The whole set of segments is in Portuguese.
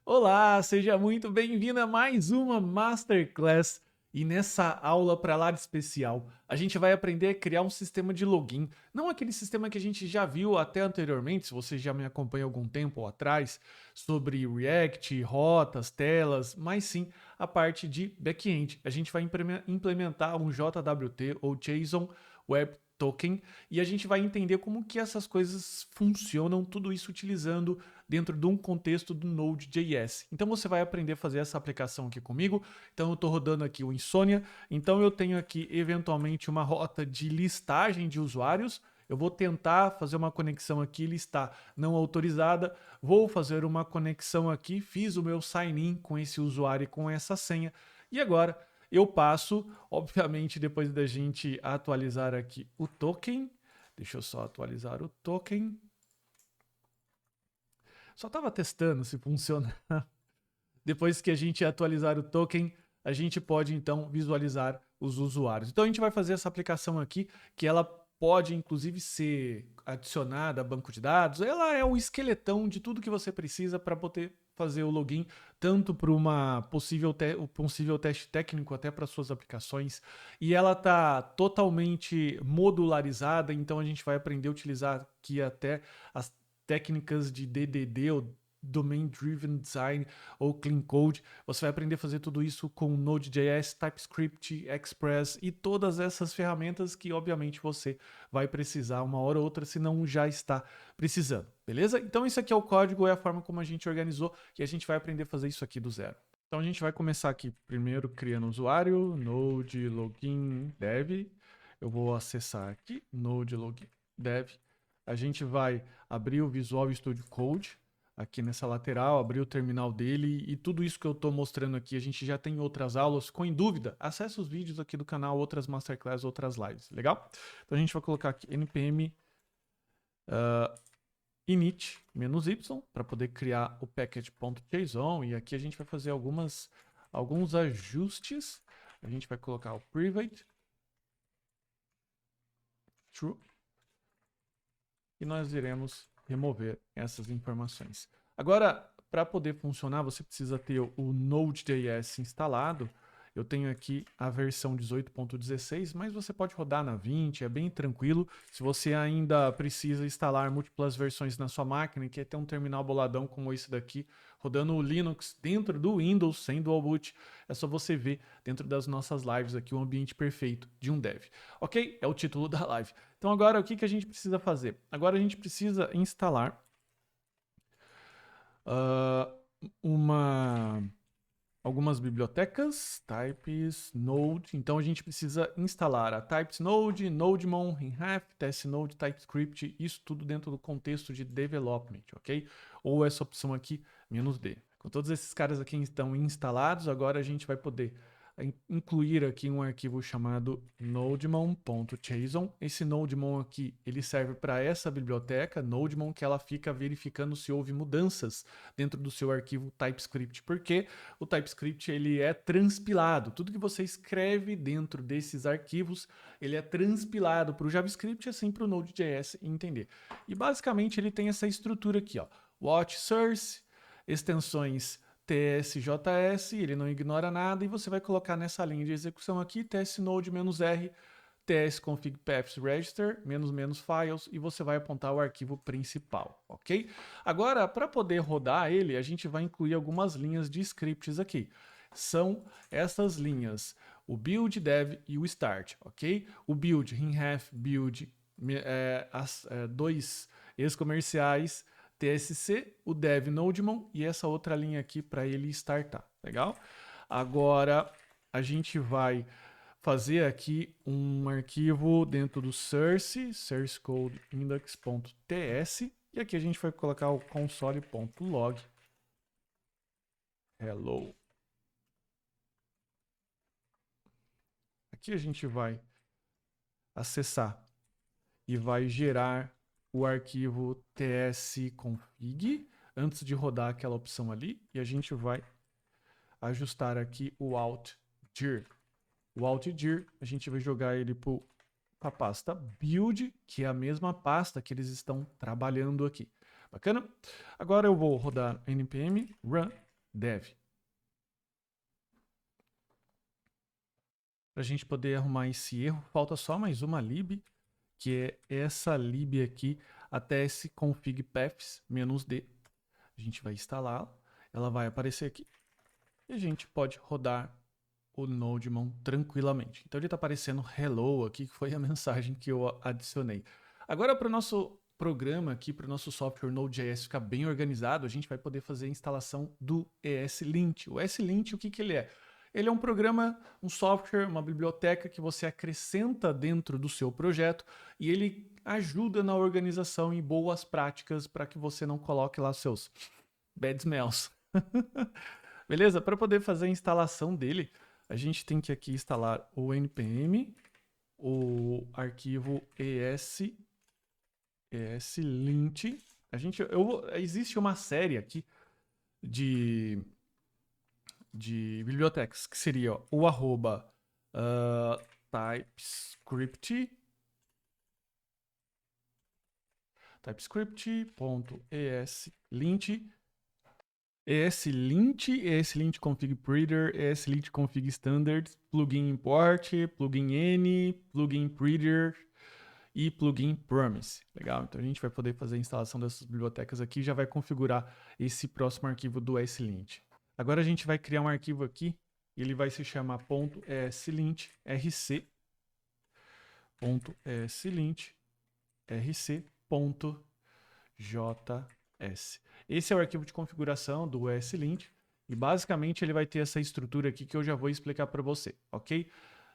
Olá, seja muito bem-vindo a mais uma Masterclass. E nessa aula para lá de especial, a gente vai aprender a criar um sistema de login. Não aquele sistema que a gente já viu até anteriormente, se você já me acompanha há algum tempo atrás, sobre React, rotas, telas, mas sim a parte de back-end. A gente vai implementar um JWT ou JSON Web Token e a gente vai entender como que essas coisas funcionam, tudo isso utilizando dentro de um contexto do Node.js. Então você vai aprender a fazer essa aplicação aqui comigo. Então eu estou rodando aqui o Insomnia. Então eu tenho aqui eventualmente uma rota de listagem de usuários. Eu vou tentar fazer uma conexão aqui, listar não autorizada. Vou fazer uma conexão aqui, fiz o meu sign-in com esse usuário e com essa senha. E agora eu passo, obviamente, depois da gente atualizar aqui o token. Deixa eu só atualizar o token. Só estava testando se funciona. Depois que a gente atualizar o token, a gente pode então visualizar os usuários. Então a gente vai fazer essa aplicação aqui, que ela pode inclusive ser adicionada a banco de dados. Ela é o esqueletão de tudo que você precisa para poder fazer o login, tanto para uma possível teste técnico até para suas aplicações. E ela está totalmente modularizada, então a gente vai aprender a utilizar aqui até as técnicas de DDD ou Domain Driven Design ou Clean Code. Você vai aprender a fazer tudo isso com Node.js, TypeScript, Express e todas essas ferramentas que obviamente você vai precisar uma hora ou outra, se não já está precisando, beleza? Então isso aqui é o código, é a forma como a gente organizou e a gente vai aprender a fazer isso aqui do zero. Então a gente vai começar aqui primeiro criando usuário, Node Login Dev. Eu vou acessar aqui, Node Login Dev. A gente vai abrir o Visual Studio Code aqui nessa lateral, abrir o terminal dele e tudo isso que eu estou mostrando aqui, a gente já tem outras aulas. Ficou em dúvida? Acesse os vídeos aqui do canal, outras masterclass, outras lives, legal? Então a gente vai colocar aqui npm init-y para poder criar o package.json e aqui a gente vai fazer alguns ajustes. A gente vai colocar o private true e nós iremos remover essas informações. Agora, para poder funcionar, você precisa ter o Node.js instalado. Eu tenho aqui a versão 18.16, mas você pode rodar na 20, é bem tranquilo. Se você ainda precisa instalar múltiplas versões na sua máquina e quer ter um terminal boladão como esse daqui, rodando o Linux dentro do Windows, sem dual boot, é só você ver dentro das nossas lives aqui o ambiente perfeito de um dev. Ok? É o título da live. Então agora o que a gente precisa fazer? Agora a gente precisa instalar uh, algumas bibliotecas, types, node. Então a gente precisa instalar a types node, nodemon, enref, testnode, typescript, isso tudo dentro do contexto de development, ok? Ou essa opção aqui, "-d". Com todos esses caras aqui estão instalados, agora a gente vai poder incluir aqui um arquivo chamado nodemon.json. Esse nodemon aqui, ele serve para essa biblioteca, nodemon, que ela fica verificando se houve mudanças dentro do seu arquivo TypeScript, porque o TypeScript ele é transpilado. Tudo que você escreve dentro desses arquivos, ele é transpilado para o JavaScript, assim para o Node.js entender. E basicamente ele tem essa estrutura aqui, ó, watch source, extensões tsjs, ele não ignora nada e você vai colocar nessa linha de execução aqui tsnode-r, tsconfig-paths-register, --files e você vai apontar o arquivo principal, ok? Agora, para poder rodar ele, a gente vai incluir algumas linhas de scripts aqui. São essas linhas, o build, dev e o start, ok? O build, ref, build, dois ex-comerciais, TSC, o dev nodemon e essa outra linha aqui para ele startar, legal? Agora a gente vai fazer aqui um arquivo dentro do source code index.ts e aqui a gente vai colocar o console.log hello. Aqui a gente vai acessar e vai gerar o arquivo tsconfig antes de rodar aquela opção ali e a gente vai ajustar aqui o alt-dir. O alt-dir a gente vai jogar ele para a pasta build, que é a mesma pasta que eles estão trabalhando aqui. Bacana? Agora eu vou rodar npm run dev. Para a gente poder arrumar esse erro, falta só mais uma lib, que é essa lib aqui, até esse config paths -d. A gente vai instalá-la, ela vai aparecer aqui e a gente pode rodar o Nodemon tranquilamente. Então ele está aparecendo hello aqui, que foi a mensagem que eu adicionei. Agora para o nosso programa aqui, para o nosso software Node.js ficar bem organizado, a gente vai poder fazer a instalação do ESLint. O ESLint, o que ele é? Ele é um programa, um software, uma biblioteca que você acrescenta dentro do seu projeto e ele ajuda na organização e boas práticas para que você não coloque lá seus bad smells. Beleza? Para poder fazer a instalação dele, a gente tem que aqui instalar o npm, o arquivo ESLint. Existe uma série aqui de bibliotecas, que seria o arroba typescript.eslint, ESLint config breeder, ESLint config standards, plugin import, plugin n, plugin breeder e plugin promise. Legal? Então a gente vai poder fazer a instalação dessas bibliotecas aqui e já vai configurar esse próximo arquivo do ESLint. Agora a gente vai criar um arquivo aqui, ele vai se chamar .eslint rc.eslint.js. Esse é o arquivo de configuração do ESLint e basicamente ele vai ter essa estrutura aqui que eu já vou explicar para você, ok?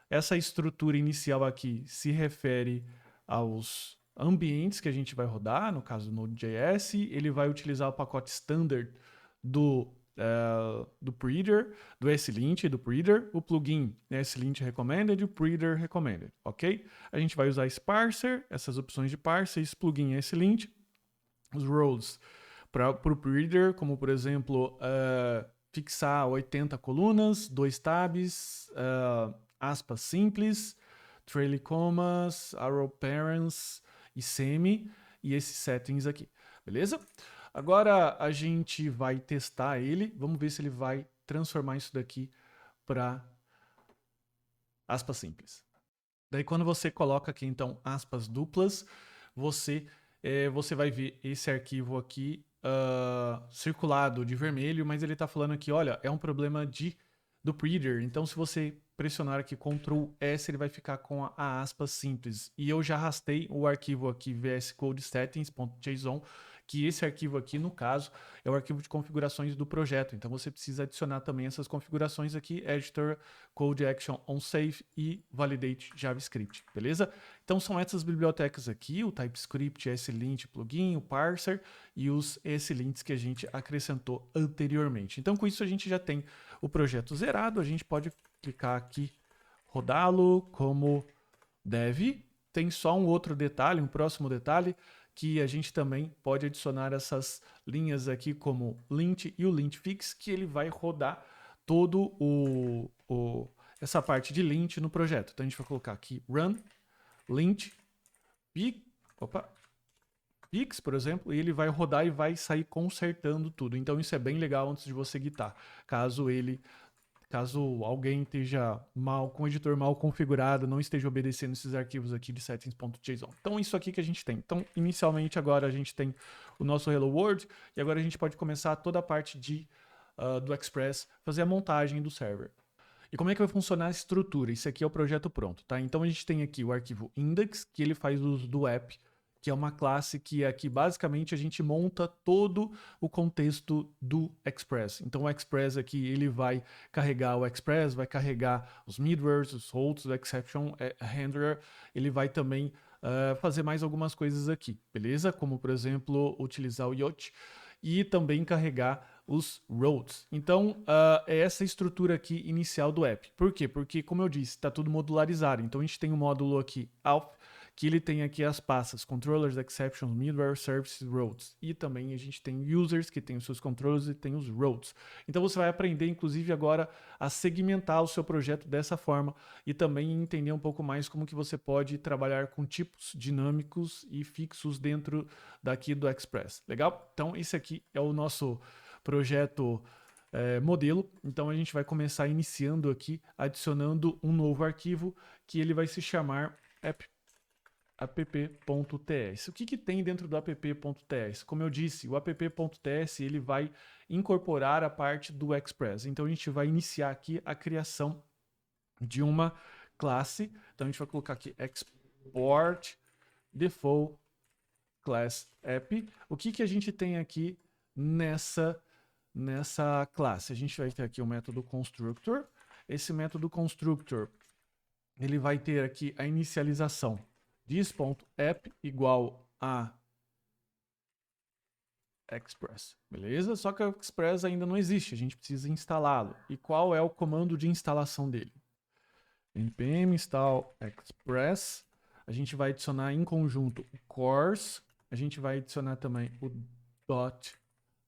Essa estrutura inicial aqui se refere aos ambientes que a gente vai rodar, no caso do Node.js, ele vai utilizar o pacote standard do Breeder, do ESLint, do Breeder, o plugin ESLint Recommended e o Breeder Recommended, ok? A gente vai usar esse parser, essas opções de parser, esse plugin ESLint, os roles para o Breeder, como por exemplo, fixar 80 colunas, 2 tabs, aspas simples, trailing commas, arrow parents e semi, e esses settings aqui, beleza? Agora a gente vai testar ele, vamos ver se ele vai transformar isso daqui para aspas simples. Daí quando você coloca aqui então aspas duplas, você vai ver esse arquivo aqui circulado de vermelho, mas ele está falando aqui, olha, é um problema do Breeder, então se você pressionar aqui Ctrl S, ele vai ficar com a aspas simples. E eu já arrastei o arquivo aqui vscodesettings.json, que esse arquivo aqui, no caso, é o arquivo de configurações do projeto. Então você precisa adicionar também essas configurações aqui, editor, code action on save e validate JavaScript, beleza? Então são essas bibliotecas aqui, o TypeScript, ESLint plugin, o parser e os ESLints que a gente acrescentou anteriormente. Então com isso a gente já tem o projeto zerado, a gente pode clicar aqui, rodá-lo como dev. Tem só um outro detalhe, um próximo detalhe, que a gente também pode adicionar essas linhas aqui como lint e o lint fix, que ele vai rodar todo essa parte de lint no projeto. Então a gente vai colocar aqui run lint fix, por exemplo, e ele vai rodar e vai sair consertando tudo. Então isso é bem legal antes de você guitar. Caso alguém esteja com o editor mal configurado, não esteja obedecendo esses arquivos aqui de settings.json. Então, isso aqui que a gente tem. Então, inicialmente, agora a gente tem o nosso Hello World, e agora a gente pode começar toda a parte do Express, fazer a montagem do server. E como é que vai funcionar a estrutura? Isso aqui é o projeto pronto, tá? Então, a gente tem aqui o arquivo index, que ele faz uso do app, que é uma classe que aqui basicamente a gente monta todo o contexto do Express. Então o Express aqui ele vai carregar o Express, vai carregar os middlewares, os holds, o exception handler, ele vai também fazer mais algumas coisas aqui, beleza? Como por exemplo utilizar o Yacht e também carregar os roads. Então é essa estrutura aqui inicial do app. Por quê? Porque como eu disse, está tudo modularizado. Então a gente tem um módulo aqui auth, que ele tem aqui as pastas controllers, exceptions, middleware, services, roads. E também a gente tem users que tem os seus controllers e tem os roads. Então você vai aprender, inclusive, agora a segmentar o seu projeto dessa forma e também entender um pouco mais como que você pode trabalhar com tipos dinâmicos e fixos dentro daqui do Express. Legal? Então esse aqui é o nosso projeto modelo. Então a gente vai começar iniciando aqui, adicionando um novo arquivo que ele vai se chamar app.ts. O que tem dentro do app.ts? Como eu disse, o app.ts ele vai incorporar a parte do Express. Então a gente vai iniciar aqui a criação de uma classe. Então a gente vai colocar aqui export default class app. O que a gente tem aqui nessa classe? A gente vai ter aqui o método constructor. Esse método constructor ele vai ter aqui a inicialização this.app igual a Express, beleza? Só que o Express ainda não existe, a gente precisa instalá-lo. E qual é o comando de instalação dele? npm install express. A gente vai adicionar em conjunto o cores. A gente vai adicionar também o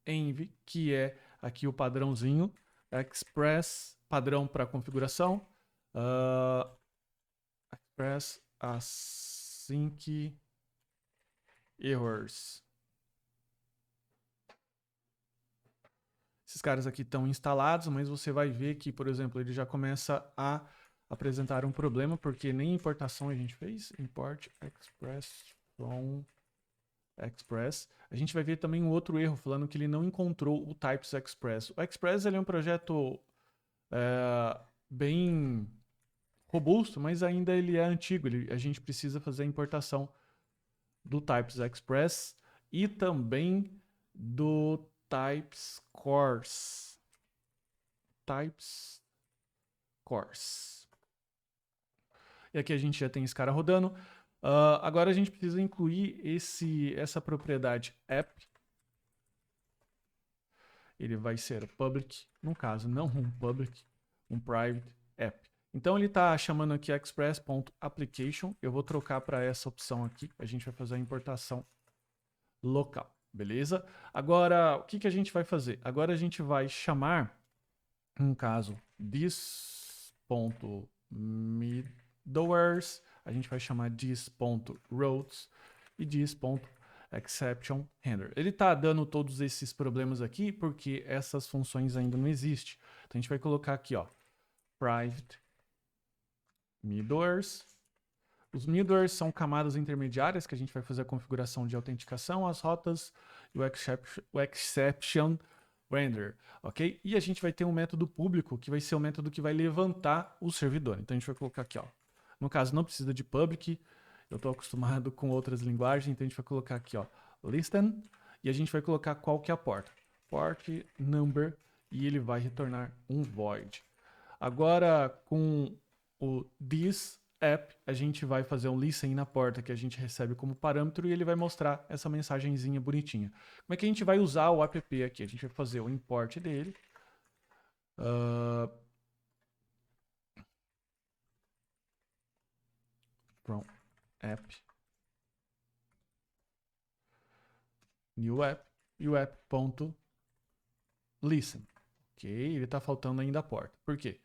.env, que é aqui o padrãozinho. Express, padrão para configuração. Express async errors. Esses caras aqui estão instalados, mas você vai ver que, por exemplo, ele já começa a apresentar um problema, porque nem importação a gente fez. Import express from express. A gente vai ver também um outro erro, falando que ele não encontrou o types express. O express ele é um projeto bem robusto, mas ainda ele é antigo. A gente precisa fazer a importação do types express e também do types cores. Types cores. E aqui a gente já tem esse cara rodando. Agora a gente precisa incluir essa propriedade app. Ele vai ser public, no caso não um public, um private app. Então ele está chamando aqui express.application. Eu vou trocar para essa opção aqui. A gente vai fazer a importação local, beleza? Agora, o que a gente vai fazer? Agora a gente vai chamar, no caso, this.middlewares, a gente vai chamar this.routes e this.exception handler. Ele está dando todos esses problemas aqui porque essas funções ainda não existem. Então a gente vai colocar aqui, ó, private middlewares. Os middlewares são camadas intermediárias que a gente vai fazer a configuração de autenticação, as rotas e o exception render, ok? E a gente vai ter um método público que vai ser o método que vai levantar o servidor. Então a gente vai colocar aqui, ó. No caso não precisa de public, eu estou acostumado com outras linguagens, então a gente vai colocar aqui, ó, listen, e a gente vai colocar qual que é a porta. Port number, e ele vai retornar um void. Agora com o this app, a gente vai fazer um listen na porta que a gente recebe como parâmetro e ele vai mostrar essa mensagenzinha bonitinha. Como é que a gente vai usar o app aqui? A gente vai fazer o import dele. From app. New app. E o app.listen. Ok, ele está faltando ainda a porta. Por quê?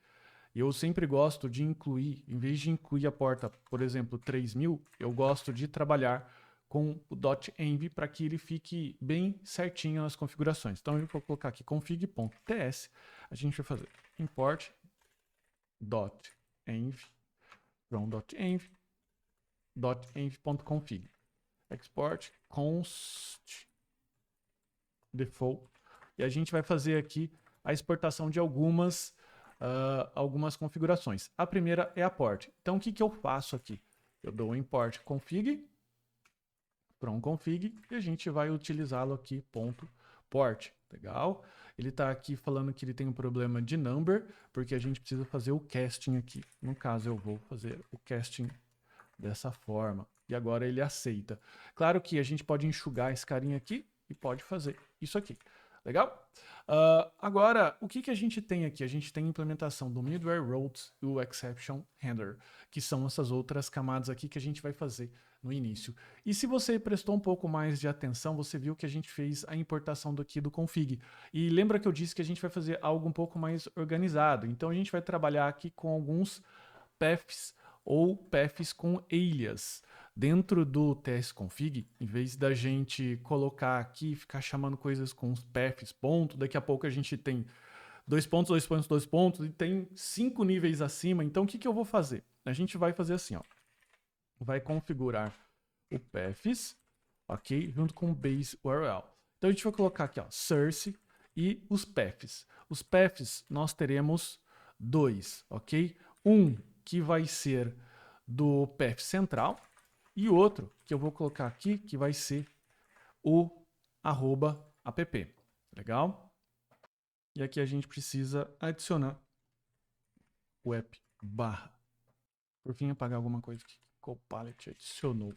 Eu sempre gosto de incluir, em vez de incluir a porta, por exemplo, 3000, eu gosto de trabalhar com o .env para que ele fique bem certinho nas configurações. Então eu vou colocar aqui config.ts, a gente vai fazer import .env from .env.config export const default e a gente vai fazer aqui a exportação de algumas configurações. A primeira é a port. Então, o que eu faço aqui? Eu dou um import config, from config, e a gente vai utilizá-lo aqui, .port. Legal? Ele está aqui falando que ele tem um problema de number, porque a gente precisa fazer o casting aqui. No caso, eu vou fazer o casting dessa forma. E agora ele aceita. Claro que a gente pode enxugar esse carinha aqui e pode fazer isso aqui. Legal? Agora, o que a gente tem aqui? A gente tem a implementação do middleware routes e o exception handler, que são essas outras camadas aqui que a gente vai fazer no início. E se você prestou um pouco mais de atenção, você viu que a gente fez a importação aqui do config. E lembra que eu disse que a gente vai fazer algo um pouco mais organizado. Então a gente vai trabalhar aqui com alguns paths ou paths com alias. Dentro do tsconfig, em vez da gente colocar aqui e ficar chamando coisas com os paths, ponto, daqui a pouco a gente tem 2 pontos, 2 pontos, 2 pontos, e tem 5 níveis acima. Então, o que, que eu vou fazer? A gente vai fazer assim, ó. Vai configurar o paths, ok? Junto com o base URL. Então, a gente vai colocar aqui, ó, source e os paths. Os paths, nós teremos 2, ok? Um que vai ser do path central e outro que eu vou colocar aqui, que vai ser o @app. Legal? E aqui a gente precisa adicionar o app barra. Por fim, apagar alguma coisa que o Copilot adicionou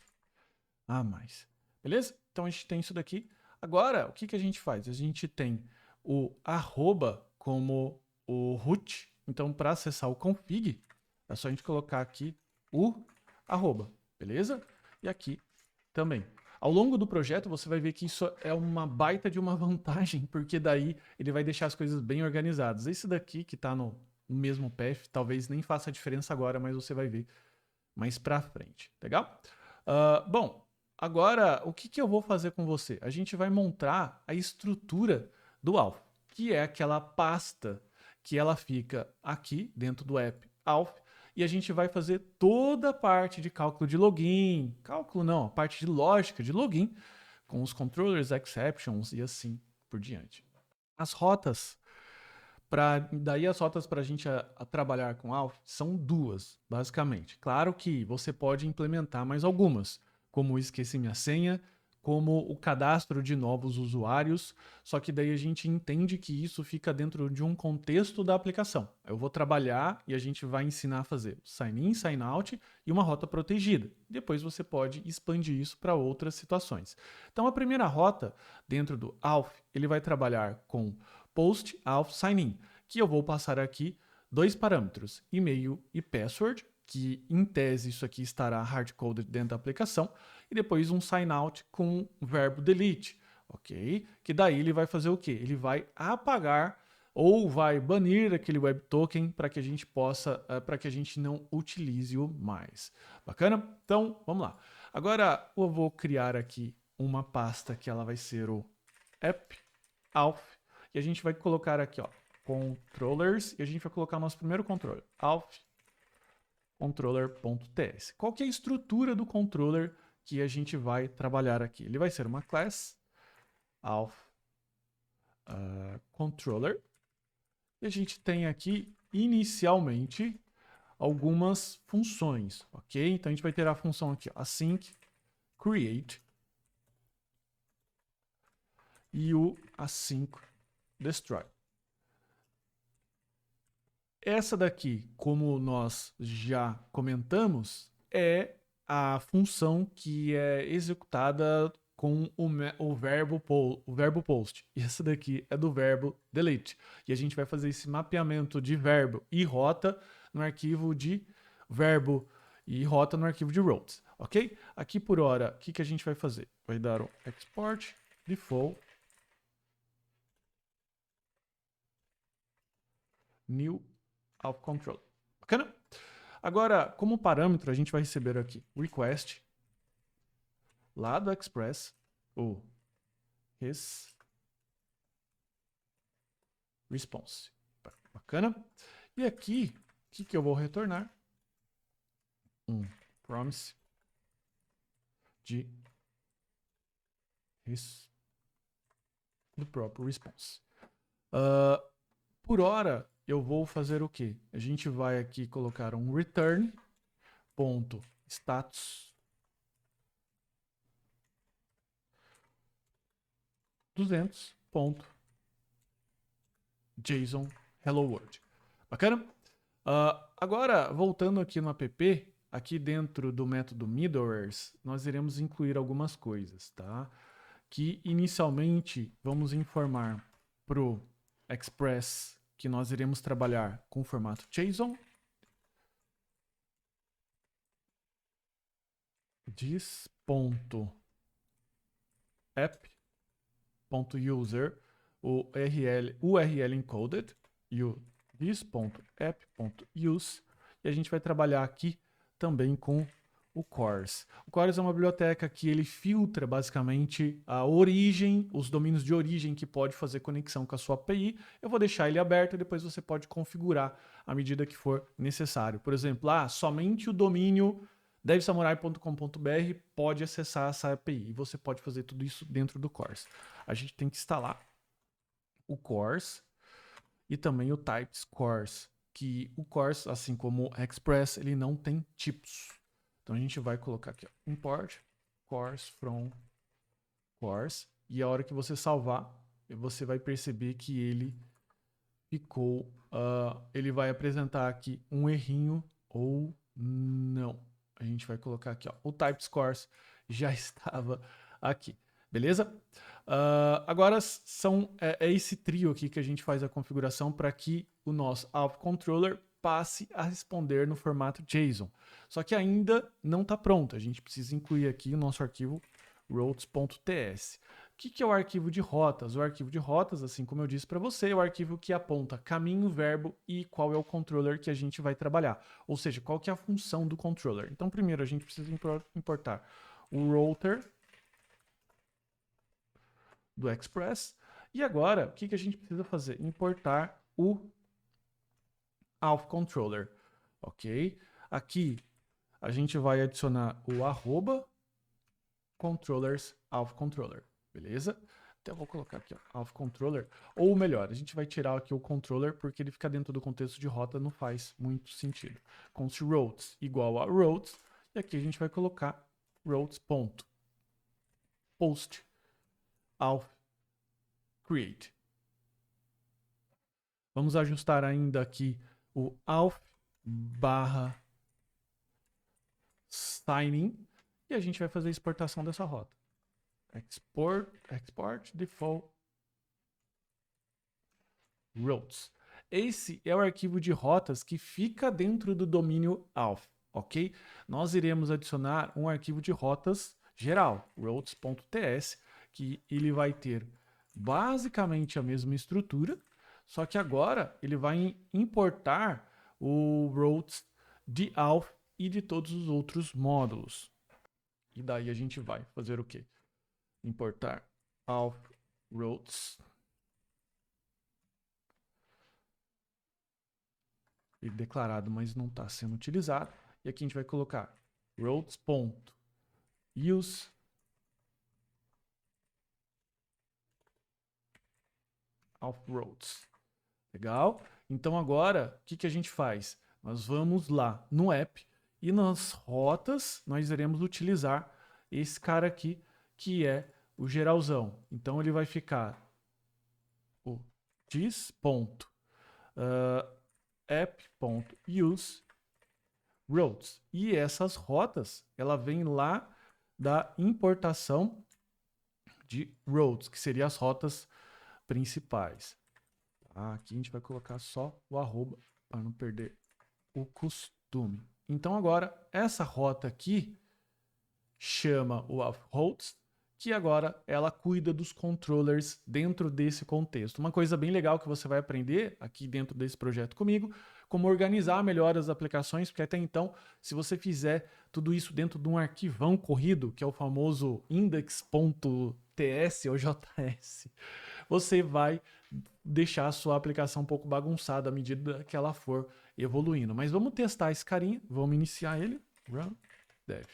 a mais. Beleza? Então a gente tem isso daqui. Agora, o que, que a gente faz? A gente tem o arroba como o root. Então, para acessar o config, é só a gente colocar aqui o arroba. Beleza? E aqui também. Ao longo do projeto, você vai ver que isso é uma baita de uma vantagem, porque daí ele vai deixar as coisas bem organizadas. Esse daqui, que está no mesmo path, talvez nem faça diferença agora, mas você vai ver mais pra frente. Legal? Bom, agora, o que, que eu vou fazer com você? A gente vai montar a estrutura do Alf, que é aquela pasta que ela fica aqui dentro do app Alf, e a gente vai fazer toda a parte de cálculo de login, cálculo não, a parte de lógica de login, com os controllers, exceptions e assim por diante. As rotas, daí as rotas para a gente trabalhar com Alf são duas, basicamente. Claro que você pode implementar mais algumas, como esquecer minha senha, como o cadastro de novos usuários, só que daí a gente entende que isso fica dentro de um contexto da aplicação. Eu vou trabalhar e a gente vai ensinar a fazer sign in, sign out e uma rota protegida. Depois você pode expandir isso para outras situações. Então a primeira rota dentro do Alf, ele vai trabalhar com post Alf sign in, que eu vou passar aqui 2 parâmetros, e-mail e password, que em tese isso aqui estará hard-coded dentro da aplicação, e depois um sign out com o verbo delete, ok? Que daí ele vai fazer o quê? Ele vai apagar ou vai banir aquele web token para que a gente possa, para que a gente não utilize-o mais. Bacana? Então, vamos lá. Agora eu vou criar aqui uma pasta que ela vai ser o app Alf, e a gente vai colocar aqui, ó, controllers, e a gente vai colocar o nosso primeiro controller, Alf controller.ts. Qual que é a estrutura do controller que a gente vai trabalhar aqui? Ele vai ser uma class Alf controller, e a gente tem aqui inicialmente algumas funções, ok? Então a gente vai ter a função aqui, ó, async create e o async destroy. Essa daqui, como nós já comentamos, é a função que é executada com o verbo post. E essa daqui é do verbo delete. E a gente vai fazer esse mapeamento de verbo e rota no arquivo de verbo e rota no arquivo de routes, ok? Aqui por hora, o que, que a gente vai fazer? Vai dar um export default new Alf controller. Bacana? Agora, como parâmetro, a gente vai receber aqui request lá do Express, o response. Bacana? E aqui, o que, que eu vou retornar? Um promise de do próprio response. Por hora, eu vou fazer o quê? A gente vai aqui colocar um return ponto status 200 ponto JSON hello world. Bacana? Agora, voltando aqui no app, aqui dentro do método middlewares, nós iremos incluir algumas coisas, tá? Que inicialmente vamos informar para o Express que nós iremos trabalhar com o formato JSON. This.app.user, o URL encoded, e o this.app.use, e a gente vai trabalhar aqui também com o CORS. O CORS é uma biblioteca que ele filtra basicamente a origem, os domínios de origem que pode fazer conexão com a sua API. Eu vou deixar ele aberto e depois você pode configurar à medida que for necessário. Por exemplo, somente o domínio devsamurai.com.br pode acessar essa API e você pode fazer tudo isso dentro do CORS. A gente tem que instalar o CORS e também o types CORS, que o CORS, assim como o Express, ele não tem tipos. Então a gente vai colocar aqui, ó, import CORS from CORS, e a hora que você salvar, você vai perceber que ele ficou, ele vai apresentar aqui um errinho ou não. A gente vai colocar aqui, ó, o types CORS já estava aqui, beleza? Agora é esse trio aqui que a gente faz a configuração para que o nosso Auth Controller passe a responder no formato JSON. Só que ainda não está pronto. A gente precisa incluir aqui o nosso arquivo routes.ts. O que é o arquivo de rotas? O arquivo de rotas, assim como eu disse para você, é o arquivo que aponta caminho, verbo e qual é o controller que a gente vai trabalhar. Ou seja, qual que é a função do controller. Então, primeiro, a gente precisa importar o router do Express. E agora, o que a gente precisa fazer? Importar o Auth Controller, ok? Aqui a gente vai adicionar o arroba controllers Auth Controller, beleza? Então eu vou colocar aqui, ó, Auth Controller, ou melhor, a gente vai tirar aqui o controller porque ele fica dentro do contexto de rota, não faz muito sentido. Const routes igual a routes, e aqui a gente vai colocar routes.post auth create. Vamos ajustar ainda aqui o auth barra signing e a gente vai fazer a exportação dessa rota. Export default routes. Esse é o arquivo de rotas que fica dentro do domínio auth, ok? Nós iremos adicionar um arquivo de rotas geral, routes.ts, que ele vai ter basicamente a mesma estrutura, só que agora ele vai importar o routes de auth e de todos os outros módulos. E daí a gente vai fazer o quê? Importar auth routes declarado, mas não está sendo utilizado. E aqui a gente vai colocar routes.use auth routes. Legal? Então agora, o que a gente faz? Nós vamos lá no app e nas rotas nós iremos utilizar esse cara aqui, que é o geralzão. Então ele vai ficar o this.app.use routes. E essas rotas, ela vem lá da importação de routes, que seriam as rotas principais. Aqui a gente vai colocar só o arroba para não perder o costume. Então agora essa rota aqui chama o auth routes, que agora ela cuida dos controllers dentro desse contexto. Uma coisa bem legal que você vai aprender aqui dentro desse projeto comigo, como organizar melhor as aplicações, porque até então, se você fizer tudo isso dentro de um arquivão corrido, que é o famoso index.ts ou JS, você vai deixar a sua aplicação um pouco bagunçada à medida que ela for evoluindo. Mas vamos testar esse carinha, vamos iniciar ele, run dev.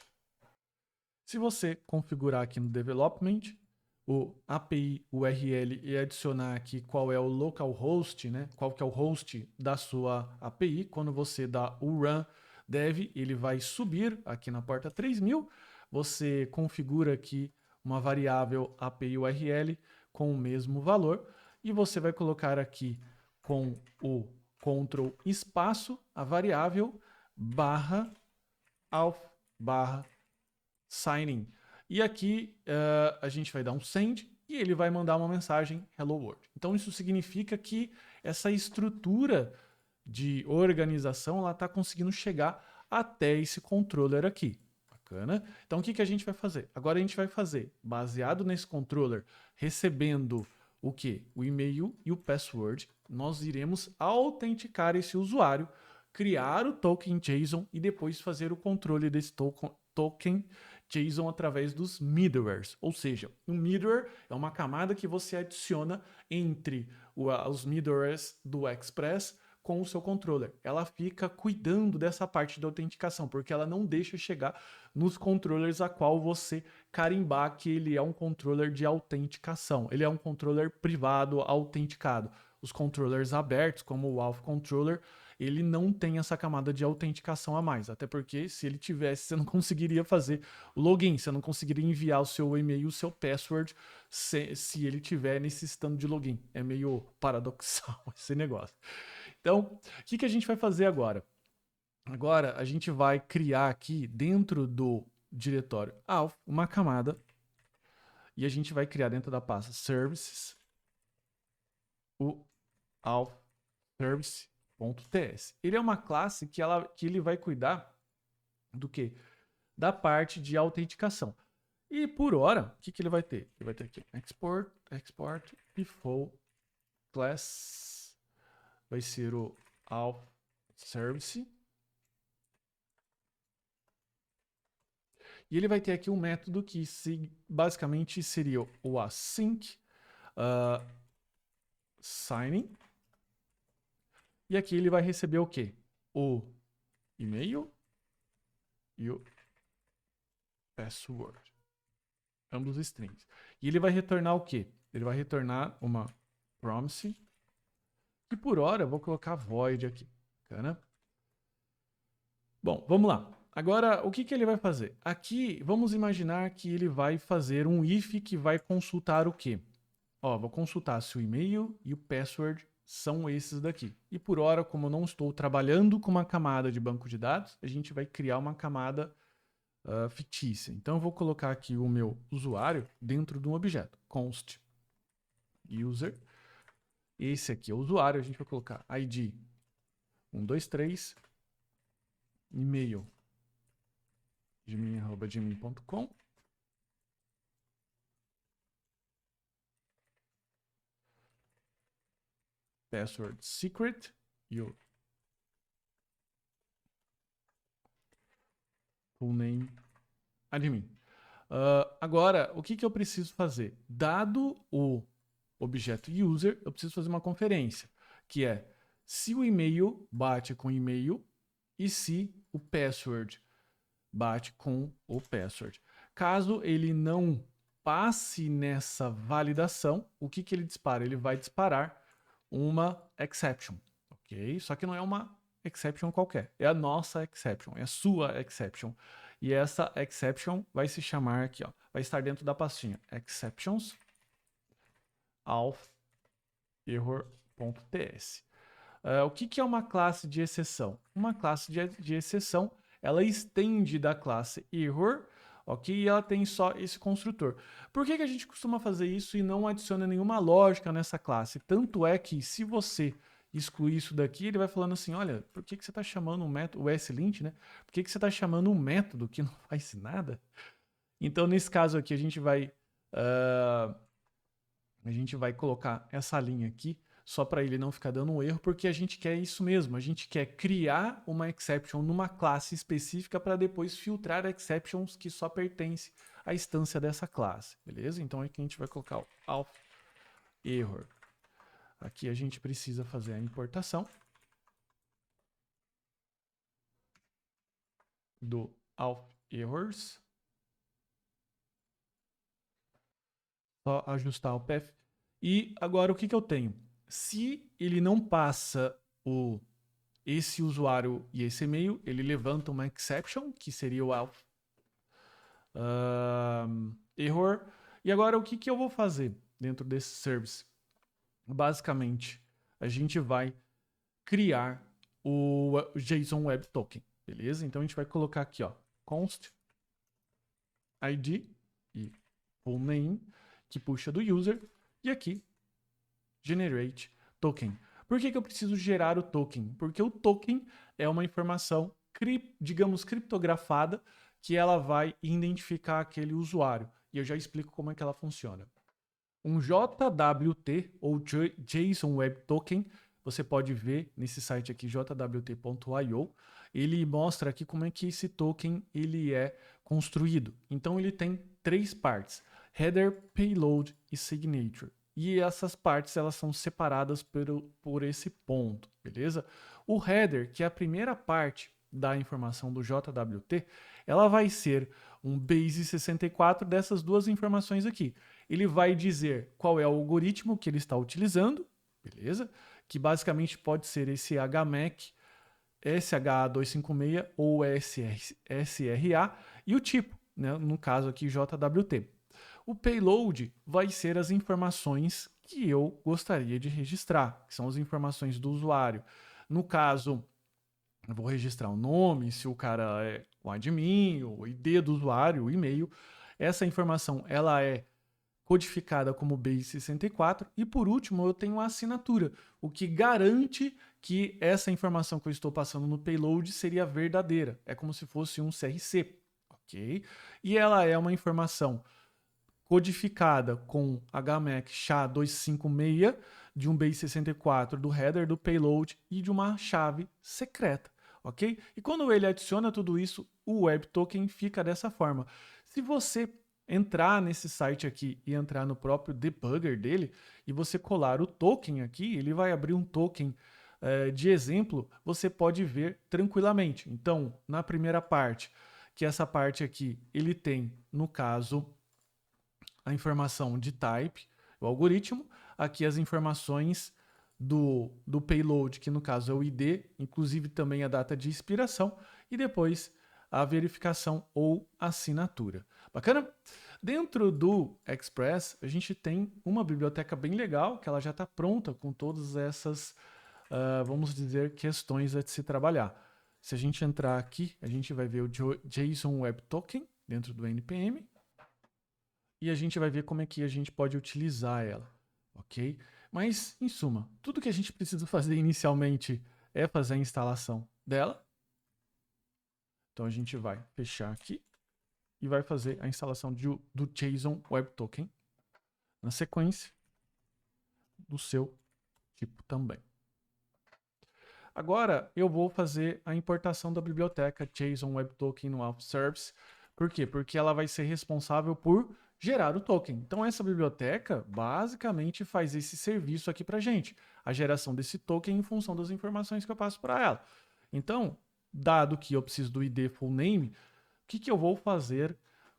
Se você configurar aqui no development, o API URL e adicionar aqui qual é o localhost, né? Qual que é o host da sua API, quando você dá o run dev, ele vai subir aqui na porta 3000, você configura aqui uma variável API URL com o mesmo valor e você vai colocar aqui com o Ctrl espaço a variável barra auth barra signing. E aqui a gente vai dar um send e ele vai mandar uma mensagem hello world. Então isso significa que essa estrutura de organização ela está conseguindo chegar até esse controller aqui. Bacana? Então o que a gente vai fazer? Agora a gente vai fazer, baseado nesse controller, recebendo o que? O e-mail e o password, nós iremos autenticar esse usuário, criar o token JSON e depois fazer o controle desse token JSON através dos middlewares. Ou seja, o middleware é uma camada que você adiciona entre os middlewares do Express com o seu controller. Ela fica cuidando dessa parte da autenticação, porque ela não deixa chegar nos controllers a qual você carimbar que ele é um controller de autenticação. Ele é um controller privado autenticado. Os controllers abertos, como o Auth Controller, ele não tem essa camada de autenticação a mais. Até porque, se ele tivesse, você não conseguiria fazer o login, você não conseguiria enviar o seu e-mail, o seu password, se ele tiver necessitando de login. É meio paradoxal esse negócio. Então, o que a gente vai fazer agora? Agora, a gente vai criar aqui, dentro do diretório Auth, uma camada, e a gente vai criar dentro da pasta Services, o Auth Service.ts. Ele é uma classe que ele vai cuidar do quê? Da parte de autenticação. E por hora, o que ele vai ter? Ele vai ter aqui export default class, vai ser o Auth Service. E ele vai ter aqui um método que basicamente seria o async signing. E aqui ele vai receber o quê? O e-mail e o password. Ambos strings. E ele vai retornar o quê? Ele vai retornar uma promise. E por hora eu vou colocar void aqui. Bacana? Bom, vamos lá. Agora, o que ele vai fazer? Aqui, vamos imaginar que ele vai fazer um if que vai consultar o quê? Ó, vou consultar se o e-mail e o password são esses daqui. E por hora, como eu não estou trabalhando com uma camada de banco de dados, a gente vai criar uma camada fictícia. Então, eu vou colocar aqui o meu usuário dentro de um objeto. Const user. Esse aqui é o usuário. A gente vai colocar id 123, e-mail gmail@gmail.com. Password secret e o full name admin. Agora, o que eu preciso fazer? Dado o objeto user, eu preciso fazer uma conferência, que é se o e-mail bate com o e-mail e se o password bate com o password. Caso ele não passe nessa validação, o que ele dispara? Ele vai disparar uma exception, ok? Só que não é uma exception qualquer, é a nossa exception, é a sua exception. E essa exception vai se chamar aqui, ó, vai estar dentro da pastinha exceptions auth error.ts. O que é uma classe de exceção? Uma classe de exceção, ela estende da classe error, ok? E ela tem só esse construtor. Por que a gente costuma fazer isso e não adiciona nenhuma lógica nessa classe? Tanto é que se você excluir isso daqui, ele vai falando assim, olha, por que você está chamando um método, o slint, né? Por que você está chamando um método que não faz nada? Então, nesse caso aqui, a gente vai colocar essa linha aqui, só para ele não ficar dando um erro, porque a gente quer isso mesmo, a gente quer criar uma exception numa classe específica para depois filtrar exceptions que só pertencem à instância dessa classe, beleza? Então aqui a gente vai colocar o auth error. Aqui a gente precisa fazer a importação do auth errors. Só ajustar o path. E agora o que eu tenho? Se ele não passa esse usuário e esse e-mail, ele levanta uma exception, que seria o auth error. E agora o que eu vou fazer dentro desse service? Basicamente, a gente vai criar o JSON Web Token, beleza? Então a gente vai colocar aqui, ó, const id e full name, que puxa do user, e aqui generate token. Por que eu preciso gerar o token? Porque o token é uma informação, digamos, criptografada, que ela vai identificar aquele usuário. E eu já explico como é que ela funciona. Um JWT, ou JSON Web Token, você pode ver nesse site aqui, jwt.io, ele mostra aqui como é que esse token ele é construído. Então ele tem 3 partes: header, payload e signature. E essas partes elas são separadas por esse ponto, beleza? O header, que é a primeira parte da informação do JWT, ela vai ser um base 64 dessas duas informações aqui. Ele vai dizer qual é o algoritmo que ele está utilizando, beleza? Que basicamente pode ser esse HMAC, SHA-256 ou SRA, e o tipo, né? No caso aqui JWT. O payload vai ser as informações que eu gostaria de registrar, que são as informações do usuário. No caso, eu vou registrar o nome, se o cara é o admin, o ID do usuário, o e-mail. Essa informação ela é codificada como base 64 e por último eu tenho a assinatura, o que garante que essa informação que eu estou passando no payload seria verdadeira. É como se fosse um CRC, ok? E ela é uma informação codificada com HMAC SHA-256 de um base 64 do header do payload e de uma chave secreta, ok? E quando ele adiciona tudo isso, o Web Token fica dessa forma. Se você entrar nesse site aqui e entrar no próprio debugger dele e você colar o token aqui, ele vai abrir um token de exemplo, você pode ver tranquilamente. Então, na primeira parte, que essa parte aqui, ele tem, no caso, a informação de type, o algoritmo, aqui as informações do payload, que no caso é o ID, inclusive também a data de expiração, e depois a verificação ou assinatura. Bacana? Dentro do Express, a gente tem uma biblioteca bem legal, que ela já está pronta com todas essas, vamos dizer, questões a de se trabalhar. Se a gente entrar aqui, a gente vai ver o JSON Web Token dentro do NPM, e a gente vai ver como é que a gente pode utilizar ela, ok? Mas, em suma, tudo que a gente precisa fazer inicialmente é fazer a instalação dela. Então a gente vai fechar aqui e vai fazer a instalação do JSON Web Token na sequência do seu tipo também. Agora eu vou fazer a importação da biblioteca JSON Web Token no Auth Service. Por quê? Porque ela vai ser responsável por gerar o token. Então essa biblioteca basicamente faz esse serviço aqui para gente, a geração desse token em função das informações que eu passo para ela. Então, dado que eu preciso do ID full name, o que eu vou fazer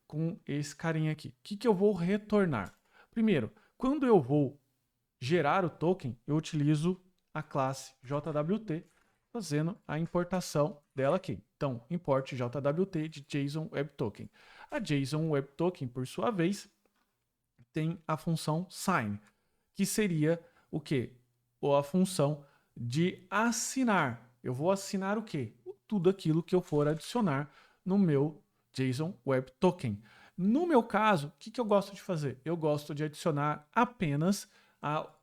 com esse carinha aqui? O que eu vou retornar? Primeiro, quando eu vou gerar o token, eu utilizo a classe JWT, fazendo a importação dela aqui. Então, import JWT de JSON Web Token. A JSON Web Token, por sua vez, tem a função sign, que seria o quê? Ou a função de assinar. Eu vou assinar o quê? Tudo aquilo que eu for adicionar no meu JSON Web Token. No meu caso, o que eu gosto de fazer? Eu gosto de adicionar apenas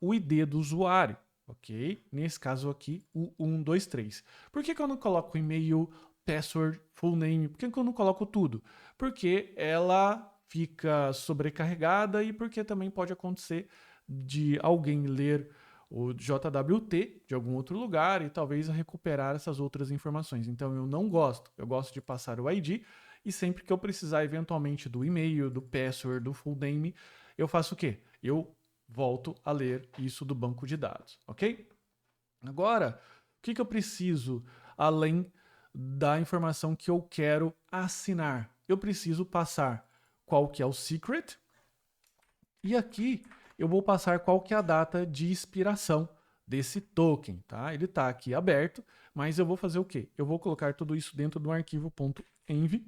o ID do usuário, ok? Nesse caso aqui, o 123. Por que eu não coloco e-mail, password, full name? Por que eu não coloco tudo? Porque ela fica sobrecarregada e porque também pode acontecer de alguém ler o JWT de algum outro lugar e talvez recuperar essas outras informações. Então eu não gosto. Eu gosto de passar o ID e sempre que eu precisar eventualmente do e-mail, do password, do full name, eu faço o quê? Eu volto a ler isso do banco de dados, ok? Agora, o que eu preciso além da informação que eu quero assinar? Eu preciso passar qual que é o secret e aqui eu vou passar qual que é a data de expiração desse token, tá? Ele está aqui aberto, mas eu vou fazer o quê? Eu vou colocar tudo isso dentro do arquivo .env,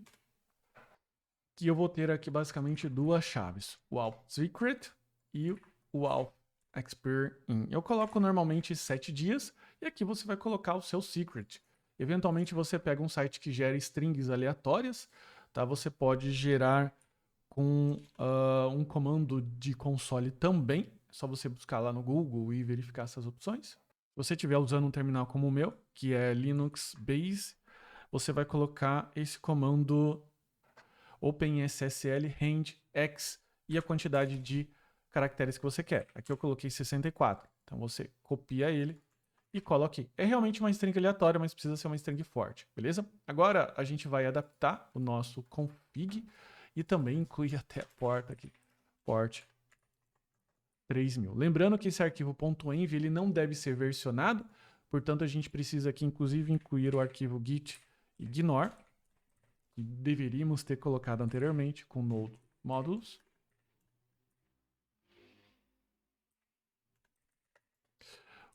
que eu vou ter aqui basicamente duas chaves, o auth secret e o auth expire in. Eu coloco normalmente 7 dias e aqui você vai colocar o seu secret. Eventualmente você pega um site que gera strings aleatórias, tá? Você pode gerar com um comando de console também. É só você buscar lá no Google e verificar essas opções. Se você estiver usando um terminal como o meu, que é Linux Base, você vai colocar esse comando OpenSSL rand x e a quantidade de caracteres que você quer. Aqui eu coloquei 64. Então você copia ele e colo aqui. É realmente uma string aleatória, mas precisa ser uma string forte, beleza? Agora a gente vai adaptar o nosso config e também incluir até a porta aqui. Port 3000. Lembrando que esse arquivo .env ele não deve ser versionado, portanto a gente precisa aqui inclusive incluir o arquivo git ignore, que deveríamos ter colocado anteriormente com node modules.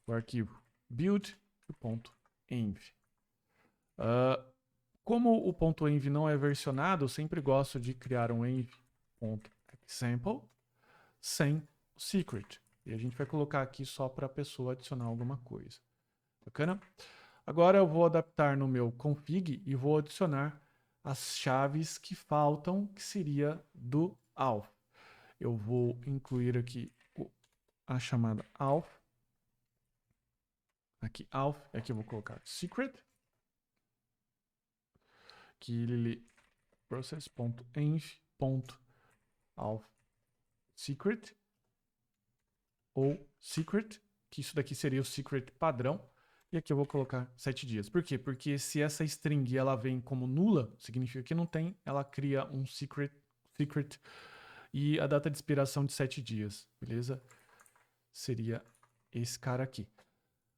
O arquivo build.env. Como o .env não é versionado, eu sempre gosto de criar um env.example sem secret. E a gente vai colocar aqui só para a pessoa adicionar alguma coisa. Bacana? Agora eu vou adaptar no meu config e vou adicionar as chaves que faltam, que seria do auth. Eu vou incluir aqui a chamada auth. Aqui auth, aqui eu vou colocar secret. Que ele process.env.auth secret ou secret, que isso daqui seria o secret padrão. E aqui eu vou colocar 7 dias. Por quê? Porque se essa string ela vem como nula, significa que não tem, ela cria um secret e a data de expiração de 7 dias, beleza? Seria esse cara aqui.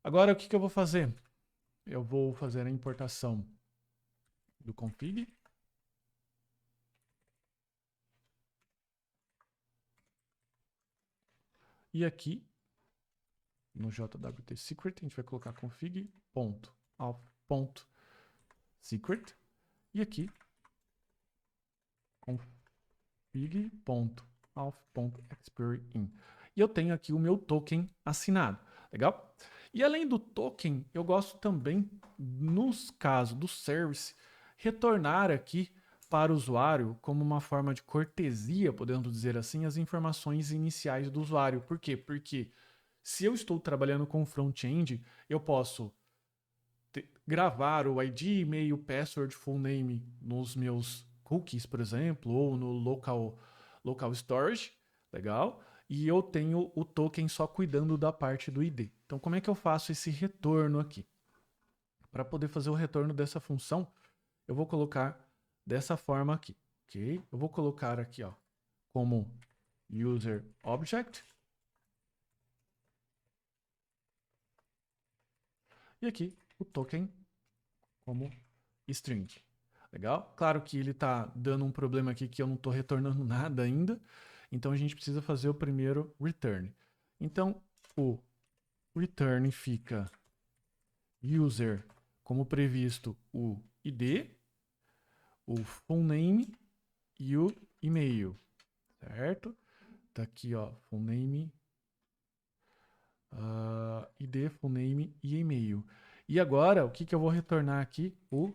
Agora o que eu vou fazer? Eu vou fazer a importação do config. E aqui, no JWT secret, a gente vai colocar config.auth.secret. E aqui, config.auth.expiryIn. E eu tenho aqui o meu token assinado. Legal? E além do token, eu gosto também, nos casos do service, retornar aqui para o usuário como uma forma de cortesia, podemos dizer assim, as informações iniciais do usuário. Por quê? Porque se eu estou trabalhando com front-end, eu posso gravar o ID, e-mail, password, full name nos meus cookies, por exemplo, ou no local storage, legal? E eu tenho o token só cuidando da parte do ID. Então, como é que eu faço esse retorno aqui? Para poder fazer o retorno dessa função, eu vou colocar dessa forma aqui, ok? Eu vou colocar aqui, ó, como user object. E aqui o token como string. Legal? Claro que ele está dando um problema aqui que eu não estou retornando nada ainda. Então a gente precisa fazer o primeiro return. Então o return fica user como previsto o ID, o full name e o e-mail, certo? Tá aqui, ó, full name, ID, full name e e-mail. E agora, o que eu vou retornar aqui? O